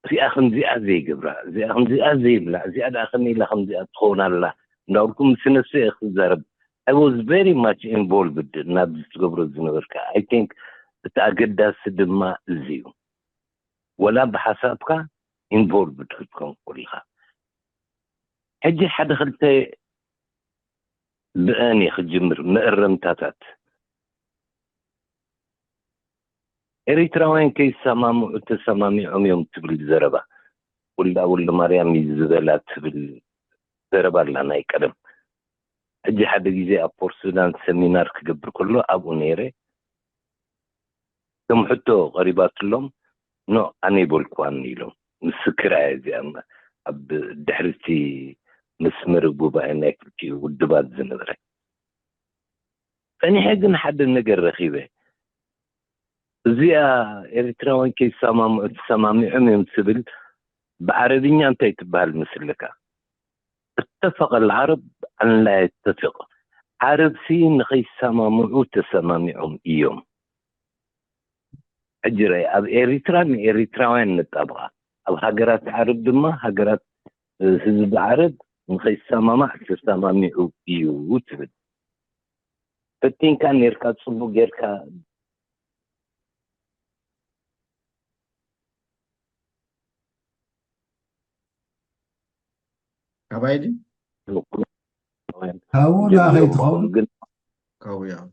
في أخن زي أزي قبرة زي أخن زي أزي بلا زي أدا أخني لخن زي أتخون الله نقولكم سنة سيخ زارب I was very much involved ናብ ዝገብሮ ዝነበርካ I think እቲ ኣገዳሲ ድማ እዚዩ ወላ ብሓሳብካ involved ክትኮን ኩልኻ ሕጂ ሓደ ክልተ ብአን يخجمر مقرمتاتات ኤሪትራውያን ከይሰማምዑ ተሰማሚዖም እዮም ትብል ዘረባ ወላ ማርያም ይዝበላ ትብል ዘረባ ኣላ ናይ ቀደም ሕጂ ሓደ ግዜ ኣብ ፖርት ሱዳን ሰሚናር ክገብር ከሎ ኣብኡ ነይረ ከም ሕቶ ቀሪባትሎም ኖ ኣኔብል ኳን ኢሎም ምስክር እዚኣ ኣብ ድሕርቲ መስመር ጉባኤ ናይ ክልቲኡ ውድባት ዝነበረ ፈኒሐ ግን ሓደ ነገር ረኺበ እዚኣ ኤሪትራውያን ከይሰማምዑ ተሰማሚዖም እዮም ትብል بعربية أنت تبهل مثلك اتفق العرب أن لا يتفق عرب سين غي سمامعو تسمامعهم إيوم أجري أب إريتراوين نتابعها أب هاجرات عرب دما هاجرات حزب عرب غي سمامع تسمامعو إيو تبد فتين كان يركض صبو غيركا كابايدي هاولا هي تخون كاويا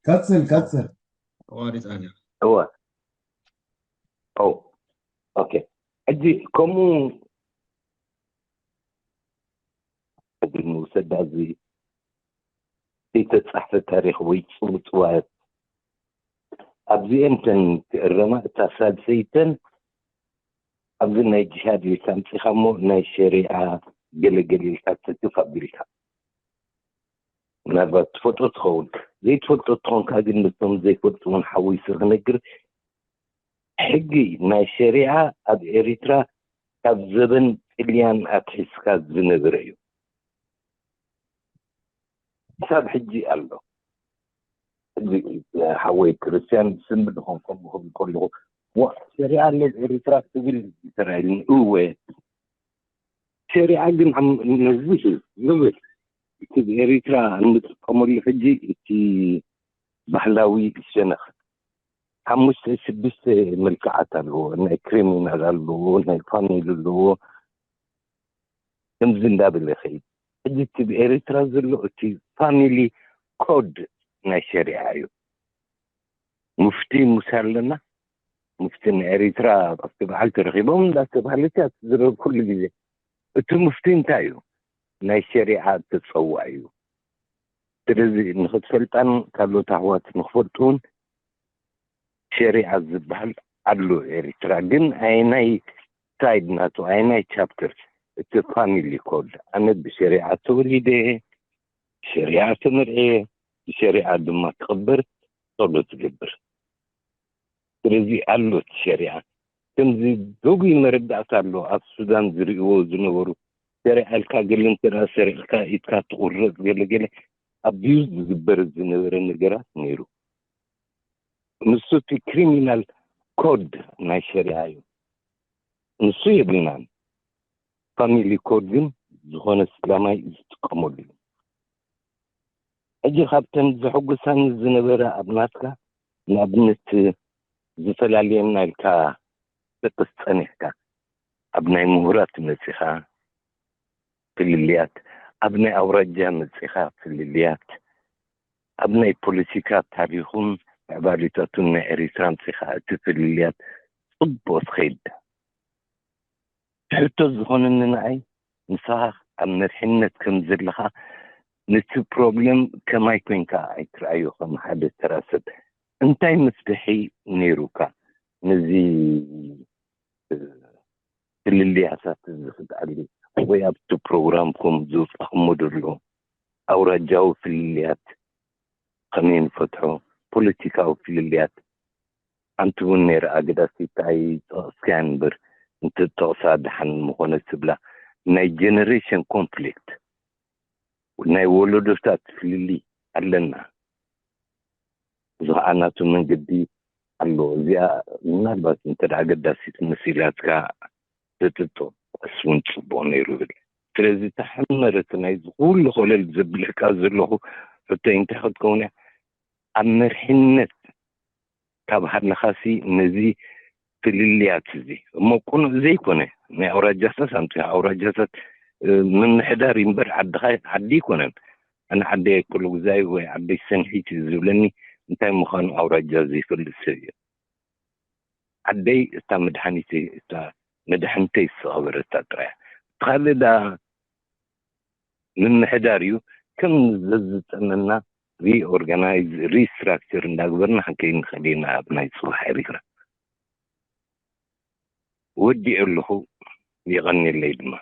كتسل وارد أنا هو اوكي أجي كومو المسدس في تصحف التاريخ ويتصوت وات أبزي أنتن الرماء تساد سيتن أبزي نايجهاد لسان تخمو ناي الشريعة قل تتفقبلها نبات تفوتو تخون زي تفوتو تخون كاقل نتم زي فوتو نحوي سغنقر حقي ناي الشريعة أب إريترا كاب زبن إليان أتحس كاب زنبريو ساب حجي قالو حوي كريستيان سنبدهم كلهم كلهم وشريعة الإريترا تقول إسرائيل هو شريعة دي عم نزيه نزل إريترا نتقمر الحجي إتي بحلاوي الشنخ حمس سبس ملكعة له ناي كريمينال له ناي فاني له يمزن داب اللي خيد حجي تبي إريترا زلو إتي فاميلي كود ناي شريعة يو مفتي مسلنا مفتي إريترا أكتب حالة رغيبهم لا أكتب حالة تزرب كل جزء أنتم مفتين تايو ناي شريعة تتصوعيو ترزي نخد سلطان كالو تحوات نخفرتون شريعة زبال عدلو إريترا جن أيناي سايد ناتو أيناي تشابتر it's a family code أنا بشريعة توليدي شريعة مرئي بشريعة دم تخبر صلو تجبر ترزي قالو الشريعة تمزي دوغي مردعت له السودان زريقو زنورو شريعة الكا قل انترا شريعة الكا إتكا تغرق قل أبيوز زبر الزنور النقرات نيرو نسو في كريمينال كود ناي شريعة نسو يبنان فاميلي كودين زخون السلامي استقامولي أجي خابتن زحوق سان الزنورة أبناتك نابنت زفلالي من الكا تستنيكا أبناء مهورات مسيخا في الليات أبناء أورجا مسيخا في الليات أبناء بوليسيكا تاريخون عبارتاتون إريترا مسيخا في الليات صبوت خيد حتى الزخون إننا أي نصاح أمن الحنة كمزر لها نتو بروبلم كما يكون كا أيو خم حدث تراسد انتاي مفتحي نيروكا نزي اللي عسات الزخد علي ويابتو بروغرامكم زوف أخمدرلو أو رجعوا في الليات قمين فتحوا بوليتيكاو في الليات أنتو نير أقداسي تاي سكانبر انت توصاد حن مخونة سبلا ناي جنريشن كونفليكت وناي ولودوستات في اللي ألنا زغاناتو من قدي قالوا زي نالبات انت قداسي المسيلات كا تتو اسون تبوني روبل ስለዚ ተሓመረት ናይ ኩሉ ኮለል ዝብልካ ዘለኹ ሕቶ እንታይ ክትከውን ኣብ መርሕነት ካብ ሃድናኻሲ ነዚ ፍልልያት እዚ እሞ ቁኑዕ ዘይኮነ ናይ ኣውራጃታት ኣንቲ ኣውራጃታት ምምሕዳር ይምበር ዓዲ ይኮነን ኣነ ዓደይ ኩሉ ግዛይ ወይ ዓደይ ሰንሒት ዝብለኒ እንታይ ምዃኑ ኣውራጃ ዘይፈልጥ ሰብ እዩ ዓደይ እታ መድሓኒተይ እታ መድሓኒተይ ዝኸበረታ ጥራያ ካልእ ዳ ምምሕዳር እዩ ከም ዘዝጠመና ሪኦርጋናይዝ ሪስትራክቸር እንዳግበርና ክንከይድ ንኽእል ኢና ኣብ ናይ ፅባሕ ኤሪትራ ወዲኡ ኣለኹ ይቐኒለይ ድማ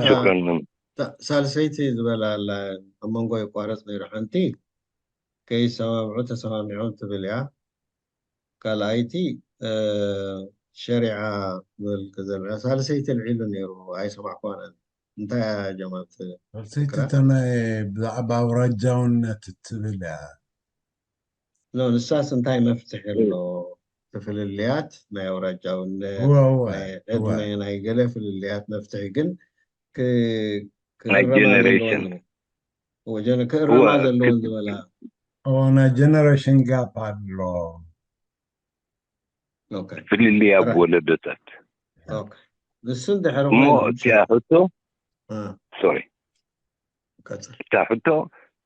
ሽክራን ሳልሰይቲ ዝበላ ኣብ መንጎ ይቋረፅ ነይሩ ሓንቲ ከይሰማምዑ ተሰማሚዖም ትብል እያ ካልኣይቲ ሸሪዓ ዝብል ከዘልዓ ሳልሰይቲ ልዒሉ ነይሩ ኣይሰማዕኳነ እንታይ ጀማት ሳልሰይቲ ናይ ብዛዕባ ኣውራጃውነት ትብል እያ ንሳስ እንታይ መፍትሒ ኣሎ ፍልልያት ናይ ኣውራጃውነት ዕድመ ናይ ገለ ፍልልያት መፍትሒ ግን ናይ ጀነሬሽን ክእረማ ዘለዎን ዝበላ ናይ ጀነሬሽን ጋፕ ኣሎ ፍልልያ ብወለዶታት ንሱ እንድሕር እሞ እቲኣ ሕቶ ሶሪ እታ ሕቶ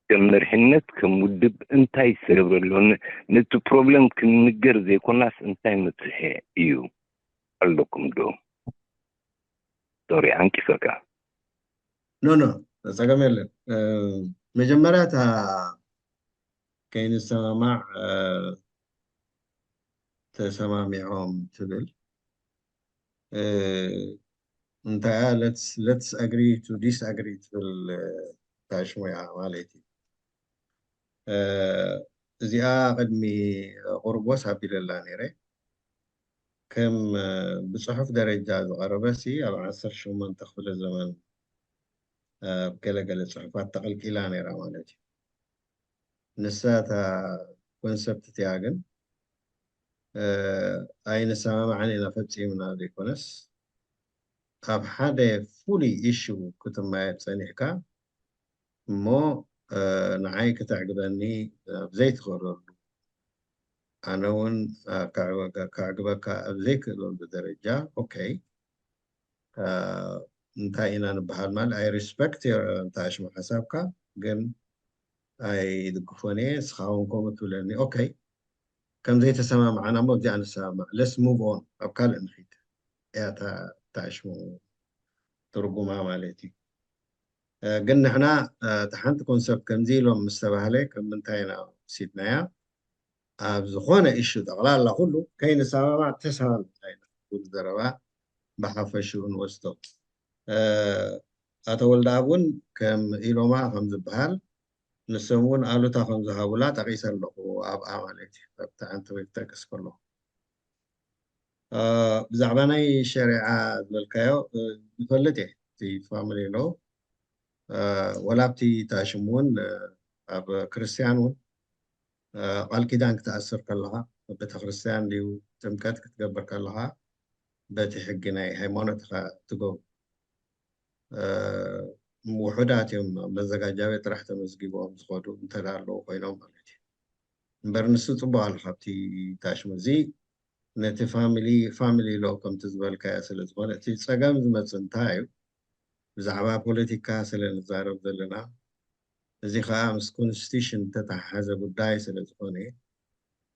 ከም መርሕነት ከም ውድብ እንታይ ዝገብረሎ ነቲ ፕሮብለም ክንንገር ዘይኮናስ እንታይ መፍትሒ እዩ ኣለኩም ዶ ሶሪ አንቂፈካ ኖ ፀገም የለን መጀመርያ እታ ከይንሰማማዕ ተሰማሚዖም ትብል እንታያ let's agree to disagree ትብል ታሽሞያ ማለት እዩ እዚኣ ቅድሚ ቁርቦስ ኣቢለላ ነይረ ከም ብፅሑፍ ደረጃ ዝቐረበሲ ኣብ 18 ክፍለ ዘመን ገለገለ ፅሑፋት ተቐልቂላ ነይራ ማለት እዩ ንሳታ ኮንሰፕት እቲኣ ግን ኣይንሰማማዕን ኢና ፈፂምና ዘይኮነስ ኣብ ሓደ ፍሉይ ኢሹ ክትማየጥ ፀኒሕካ እሞ ንዓይ ክትዕግበኒ ዘይትኽእለሉ ኣነ እውን ክዕግበካ ኣብ ዘይክእለሉ ደረጃ ኦኬይ እንታይ ኢና ንበሃል ማለት ኣይ ሪስፔክት እንታሽሙ ሓሳብካ ግን ኣይድግፎን እየ ንስኻ እውን ከምኡ ትብለኒ ኦኬይ ከምዘይተሰማምዓና እሞ እዚኣ ንሰማማዕ ለስ ሙቭ ኦን ኣብ ካልእ ንኺድ እያ ታሽሙ ትርጉማ ማለት እዩ ግን ንሕና እቲ ሓንቲ ኮንሰፕት ከምዚ ኢሎም ምስ ተባህለ ከም ምንታይ ኢና ወሲድናያ ኣብ ዝኾነ ኢሹ ጠቕላላ ኩሉ ከይንሰማማዕ ተሰማምዕና ኢና ኩሉ ዘረባ ብሓፈሽኡ ንወስዶ ኣቶ ወልደኣብ እውን ከም ኢሎማ ከም ዝበሃል ንሶም እውን ኣሉታ ከም ዝሃቡላ ጠቂሰ ኣለኹ ኣብኣ ማለት እዩ ኣብቲ ሓንቲ ወይ ክጠቅስ ከለኹ ብዛዕባ ናይ ሸሪዓ ዝበልካዮ ይፈልጥ እየ እቲ ፋሚሊ ሎ ወላ ኣብቲ ታሽሙ እውን ኣብ ክርስቲያን እውን ቃል ኪዳን ክትኣስር ከለኻ ቤተክርስትያን ድዩ ጥምቀት ክትገብር ከለኻ በቲ ሕጊ ናይ ሃይማኖትካ ትገብሩ ውሑዳት እዮም መዘጋጃ ቤት ጥራሕ ተመዝጊቦም ዝኸዱ እንተዳ ኣለዉ ኮይኖም ማለት እዩ እምበር ንሱ ፅቡቅ ኣሎ ካብቲ ታሽሙ እዚ ነቲ ፋሚሊ ሎ ከምቲ ዝበልካዮ ስለ ዝኾነ እቲ ፀገም ዝመፅእ እንታይ እዩ ብዛዕባ ፖለቲካ ስለ ንዛረብ ዘለና እዚ ከዓ ምስ ኮንስቲቱሽን ተተሓሓዘ ጉዳይ ስለ ዝኾነ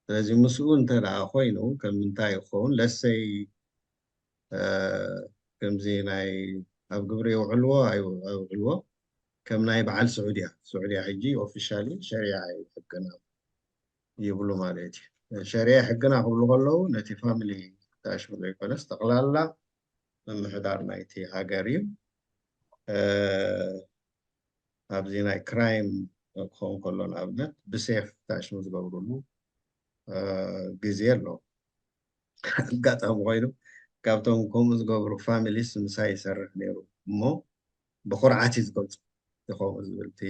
ስለዚ ምስኡ እንተደኣ ኮይኑ ከም ምንታይ ይኸውን ለሰይ ከምዚ ናይ ኣብ ግብሪ የውዕልዎ ኣይውዕልዎ ከም ናይ በዓል ስዑድያ ሕጂ ኦፊሻሊ ሸሪዓ ሕግና ይብሉ ማለት እዩ ሸሪዓ ሕግና ክብሉ ከለዉ ነቲ ፋሚሊ ታሽሙ ዘይኮነስ ጠቕላላ ምምሕዳር ናይቲ ሃገር እዩ ኣብዚ ናይ ክራይም ክኸውን ከሎ ንኣብነት ብሴፍ ታሽሙ ዝገብርሉ ግዜ ኣሎ ኣጋጣሚ ኮይኑ ካብቶም ከምኡ ዝገብሩ ፋሚሊስ ምሳይ ይሰርሕ ነይሩ እሞ ብኩርዓት እዩ ዝገልፁ ከምኡ ዝብል እቲ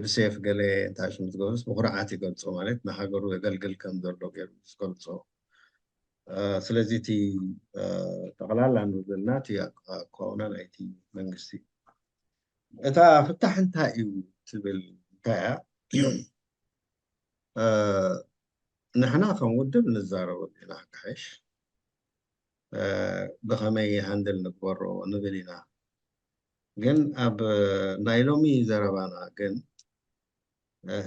ብሴፍ ገለ ታሽሙ ዝገብሩስ ብኩርዓት ይገልፁ ማለት ንሃገሩ የገልግል ከም ዘሎ ገይሩ ዝገልፆ ስለዚህ እቲ ጠቕላላ ንብልና እቲ ኣቋውና ናይቲ መንግስቲ እታ ፍታሕ እንታይ እዩ ትብል እንታይ እያ ንሕና ከም ውድብ ንዛረበሉ ኢና ክሓሽ ብኸመይ ሃንድል ንግበሮ ንብል ኢና ግን ኣብ ናይ ሎሚ ዘረባና ግን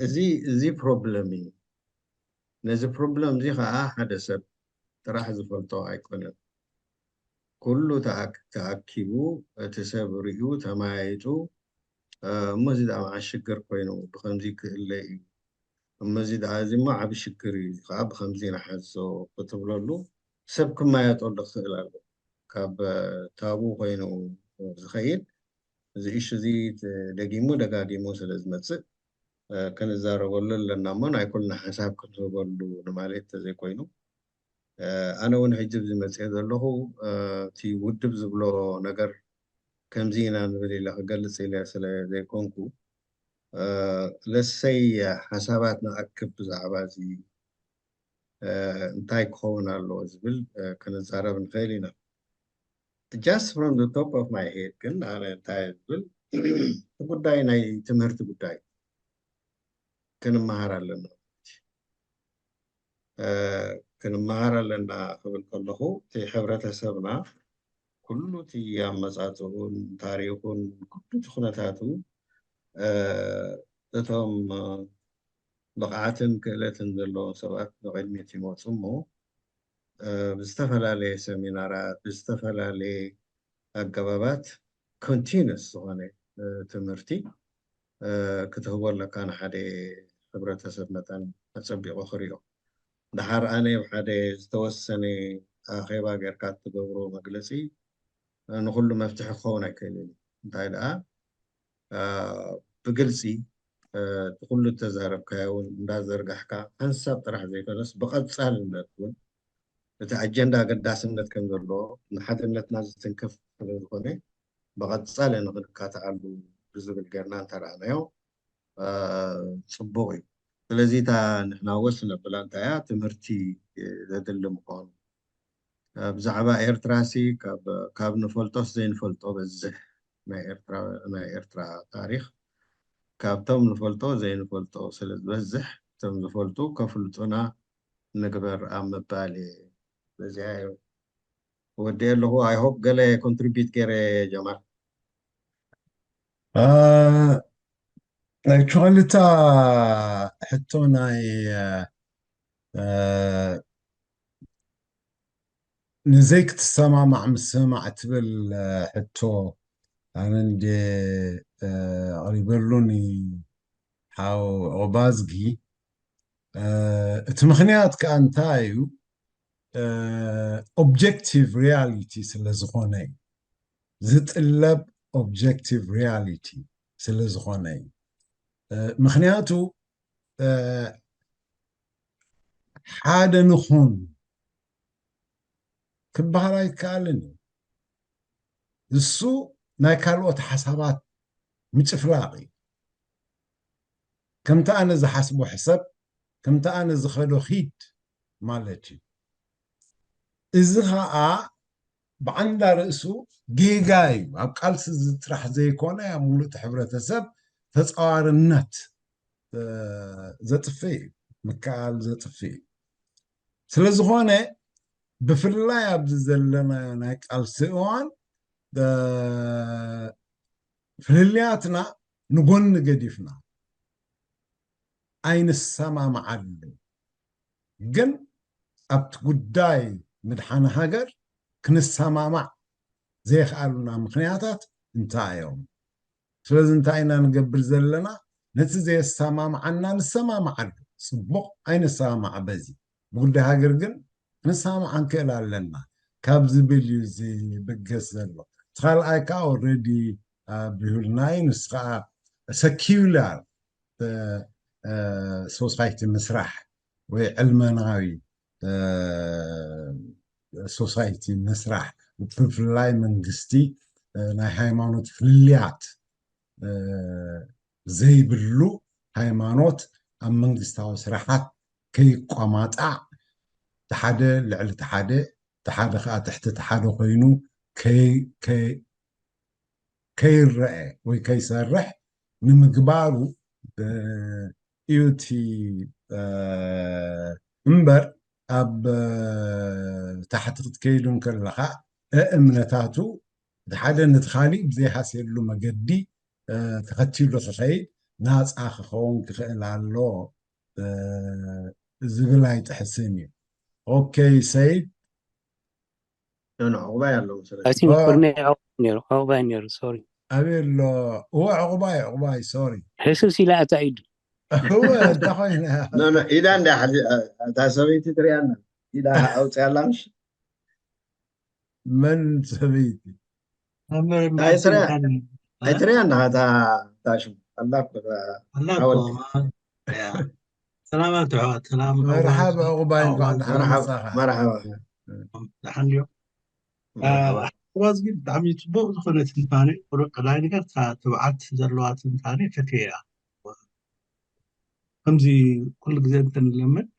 እዚ ፕሮብለም እዩ ነዚ ፕሮብለም እዚ ከዓ ሓደ ሰብ ጥራሕ ዝፈልጦ ኣይኮነን ኩሉ ተኣኪቡ እቲ ሰብ ርዩ ተማያይጡ እሞዚ ዳኣ ሽግር ኮይኑ ብከምዚ ክህለ እዩ እሞዚ ዳኣ እዚ ሞ ዓብ ሽግር እዩ ከዓ ብከምዚ ንሓዞ ክትብለሉ ሰብ ክማየጠሉ ክኽእል ኣሎ ካብ ታቡ ኮይኑ ዝኸይድ እዚ እሹ እዚ ደጊሙ ደጋጊሙ ስለ ዝመፅእ ክንዛረበሉ ኣለና እሞ ናይ ኩልና ሓሳብ ክንህበሉ ንማለት ተዘይኮይኑ ኣነ እውን ሕጂ ዝመፅእ ዘለኹ እቲ ውድብ ዝብሎ ነገር ከምዚ ኢና ንብል ኢለ ክገልፅ ኢለ ስለ ዘይኮንኩ ለሰይ ሓሳባት ንኣክብ ብዛዕባ እዚ እንታይ ክኸውን ኣለዎ ዝብል ክንዛረብ ንኽእል ኢና just from the top of my head ግን ኣነ እንታይ ዝብል ጉዳይ ናይ ትምህርቲ ጉዳይ ክንመሃር ኣለና ክንመሃር ኣለና ክብል ከለኹ እቲ ሕብረተሰብና ኩሉ እቲ ኣመፃፅኡን ታሪኹን ኩሉ እቲ ኩነታቱ እቶም ብቕዓትን ክእለትን ዘለዎም ሰባት ብቅድሚት ይመፁ እሞ ብዝተፈላለየ ሰሚናራት ብዝተፈላለየ ኣገባባት ኮንቲኑስ ዝኾነ ትምህርቲ ክትህቦ ኣለካ ንሓደ ሕብረተሰብ መጠን ኣፀቢቑ ክሪኦ ድሓር ኣነ ብሓደ ዝተወሰነ ኣኼባ ጌርካ እትገብሮ መግለፂ ንኩሉ መፍትሒ ክኸውን ኣይክእልን እንታይ ደኣ ብግልፂ ኩሉ ተዛረብካዮ እውን እንዳዘርጋሕካ ሓንሳብ ጥራሕ ዘይኮነስ ብቐፃልነት እውን እቲ ኣጀንዳ ኣገዳስነት ከም ዘለዎ ንሓድነትና ዝትንክፍ ስለ ዝኾነ ብቐፃሊ ንክንካትዓሉ ብዝብል ጌርና እንተረኣናዮ ፅቡቅ እዩ ስለዚ እታ ንሕና ወስን ኣበላ እንታይ እያ ትምህርቲ ዘድሊ ምዃኑ ብዛዕባ ኤርትራሲ ካብ ንፈልጦስ ዘይንፈልጦ በዝሕ ናይ ኤርትራ ታሪክ ካብቶም ንፈልጦ ዘይንፈልጦ ስለ ዝበዝሕ እቶም ዝፈልጡ ከፍልጡና ንግበር ኣብ ምባል በዚኣ ወዲ ኣለኹ ኣይ ሆፕ ገለ ኮንትሪቢዩት ገይረ ጀማል ክልተ ሕቶ ናይ ንዘይ ክትሰማማዕ ምስማዕ ትብል ሕቶ ኣነ እንደ ቀሪበሉኒ ሓው ኦባዝጊ እቲ ምክንያት ከዓ እንታይ እዩ ኦብጀክቲቭ ሪያሊቲ ስለ ዝኾነ እዩ ዝጥለብ ኦብጀክቲቭ ሪያሊቲ ስለ ዝኾነ እዩ ምክንያቱ ሓደ ንኹን ክበሃል ኣይከኣልን እሱ ናይ ካልኦት ሓሳባት ምጭፍላቕ እዩ ከምቲ ኣነ ዝሓስቦ ሕሰብ ከምቲ ኣነ ዝኸዶ ኺድ ማለት እዩ እዚ ከዓ ብዓንዳ ርእሱ ጌጋ እዩ ኣብ ቃልሲ ዝጥራሕ ዘይኮነ ኣብ ሙሉእ ሕብረተሰብ ተፃዋርነት ዘጥፍእ እዩ ምክኣል ዘጥፍእ እዩ ስለ ዝኾነ ብፍላይ ኣብዚ ዘለናዮ ናይ ቃልሲ እዋን ፍልልያትና ንጎኒ ገዲፍና ኣይንሰማምዓሉ ግን ኣብቲ ጉዳይ ምድሓነ ሃገር ክንሰማማዕ ዘይከኣሉና ምክንያታት እንታይ እዮም ስለዚ እንታይ ኢና ንገብር ዘለና ነቲ ዘየሰማምዓና ንሰማምዓሉ ፅቡቕ ኣይንሰማማዕ በዚ ብጉዳይ ሃገር ግን ንሰማምዕ ክንክእል ኣለና ካብ ዝብል እዩ ዝብገስ ዘሎ እቲ ካልኣይ ከዓ ኦልሬዲ ብህብልናይ ንስ ከዓ ሰኪውላር ሶሳይቲ ምስራሕ ወይ ዕልመናዊ ሶሳይቲ ምስራሕ ብፍላይ መንግስቲ ናይ ሃይማኖት ፍልያት ዘይብሉ ሃይማኖት ኣብ መንግስታዊ ስራሓት ከይቋማጣዕ تحدى لعل تحدى خا تحت تحدى خينو كي الرأي وكي سرح نمقبارو إيوتي امبر أب تحت تكيلون كلها أمنتاتو تحدى نتخالي بزي حاسير له مجدي تختيلو صحيح ناس آخر خون كخيل الله زبلاي تحسيني اوكي سيد انا عقباي الله I think اه for me, sorry. قبل هو عقباي سوري Jesus لا تعيد. هو انت خوينا لا اذا عندي حد تاسبيتي تريانا اذا او تسالامش من سبيتي اي ترى اي تريانا هذا تاشم الله حاول سلامات عواد سلام مرحبا عقباي مرحبا تحنيو واز قد عم يتبوء دخلت تنفاني ورق لاي نقر تبعات زلوات تنفاني فتيا همزي كل جزء تنلمد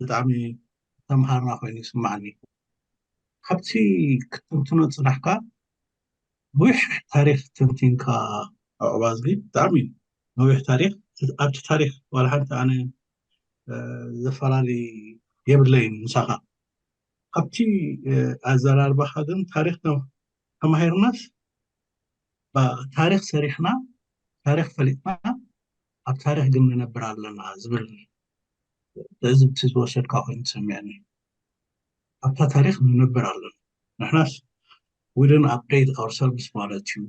دعمي تمهارنا خويني سمعني حبتي كتبتنا صدحكا ويح تاريخ تنتينكا واز قد دعمي ويح تاريخ أبت تاريخ ولا حتى أنا زفرالي يبلين مساقا أبتي أزرار بحاجن تاريخنا كما هيرناس بتاريخ سريحنا تاريخ فلتنا أب تاريخ قمنا نبرا لنا زبل لازم تزوشت كاوين سمعني أب تاريخ نبرا لنا نحناس we didn't update ourselves مالتيو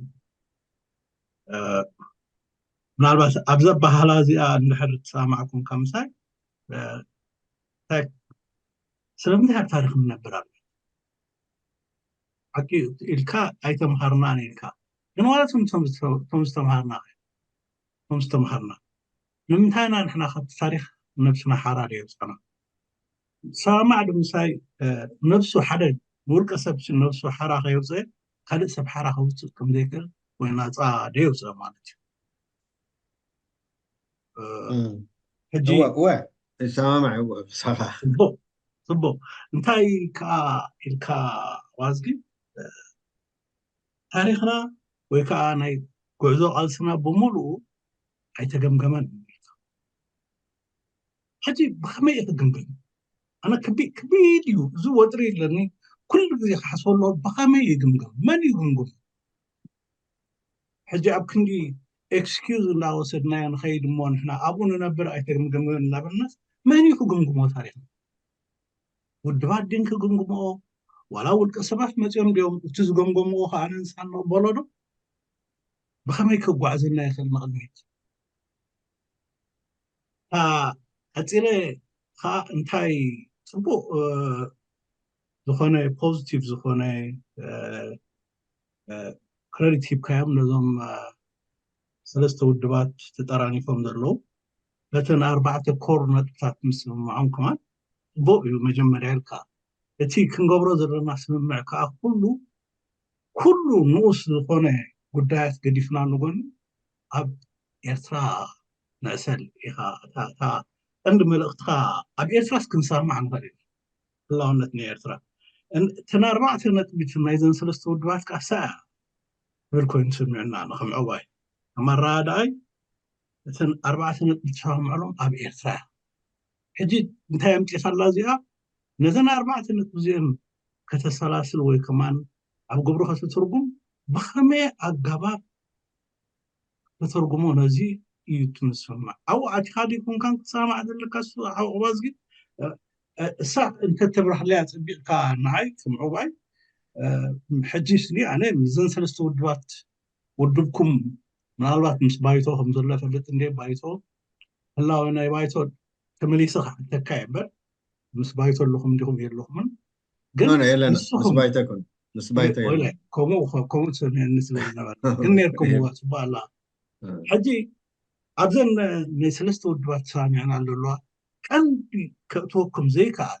نالباس أبزب بحالازي نحر تسامعكم كمساي سلمني هاب تاريخ نبرا لنا حكي إلكا أيتم هرناني إلكا جنوالتهم تمستمهرنا نمتانا نحنا خد تاريخ نفسنا حراري يوصنا سامع دمساي نفسه حدا ورقة سبس نفسه حراخ يوصي خلق سب حراخ يوصي كم ذكر وينا دي يوصي مالتي هجي هو سامع هو بصراحة صبو انتاي الكا وازقي تاريخنا ويكا ناي قعدو قالسنا بمولو أي تجمجمان حجي بخمية تجمجم أنا كبير زو ودري لأني كل ذي حصل له بخمية جمجم من يجمجم حجي أبكني excuse لا وصلنا نخيل مون إحنا أبونا نبر أي تجمجم نبرناس من يجمجم تاريخنا والدبات دين كجمجم ولا والكسبات ما تيوم اليوم تزجمجم وخان إنسان بلده بخمية كوعزنا يخل مغنيت أتيري خا انتاي صبو زخونة بوزيتيف زخونة كريديتيف كام نظام سلسة ودبات تتراني فهم درلو لكن 4 كور نتفات مسلم معهم كمان بو مجمع عيلكا اتي كنقبرو زرنا سمع كا كله نوس زخونة قدايات قديفنا نقول أب يرترا نأسل إخا عند ملقتها أب يرترا سكنسار معنا غريب الله نتني يرترا تنا 4 نتبت نايزن سلسة ودبات كاساعة بالكوين سمعنا نخم عواي أما الرادعي تن 4 نتبت فهم علوم أب يرترا حجي انتهي امتلك اللازئة نزن 4 نتبزين كتسلاسل ويكمان أب قبرو خاصة ترقم بخمي أقابا ترقمون هزي يتنسمع أو اعتقادي يكون كان سامع ذلك أو وازقي ساعة أنت تبرح لها تبقى معي كمعوباي حجيس لي أنا مزن 3 ودبات ودبكم من الوقت مش بايتو هم زلا فلت إني بايتو هلا وأنا بايتو تمليسة حتى كعبر مش بايتو لهم دهم يلهم أنا إلا نسبايتكم نسبايتكم ولا كومو سنة نسبة لنا كنيركم واسبا الله حجي أبزن نسلست ودبات ثاني أنا الله كان كتوكم زي كاره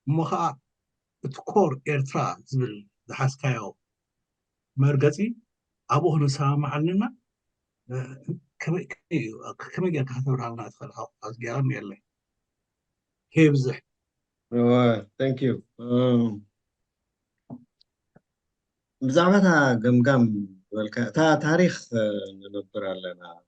مخا تكور إيرترا زبل دحاس كايو مرقتي أبوه نسامع لنا كم يجي كهثور على ناس خلاص أزجارم يلا كيف زح ثانك يو بزعما تا قمقم تا تاريخ ننبر لنا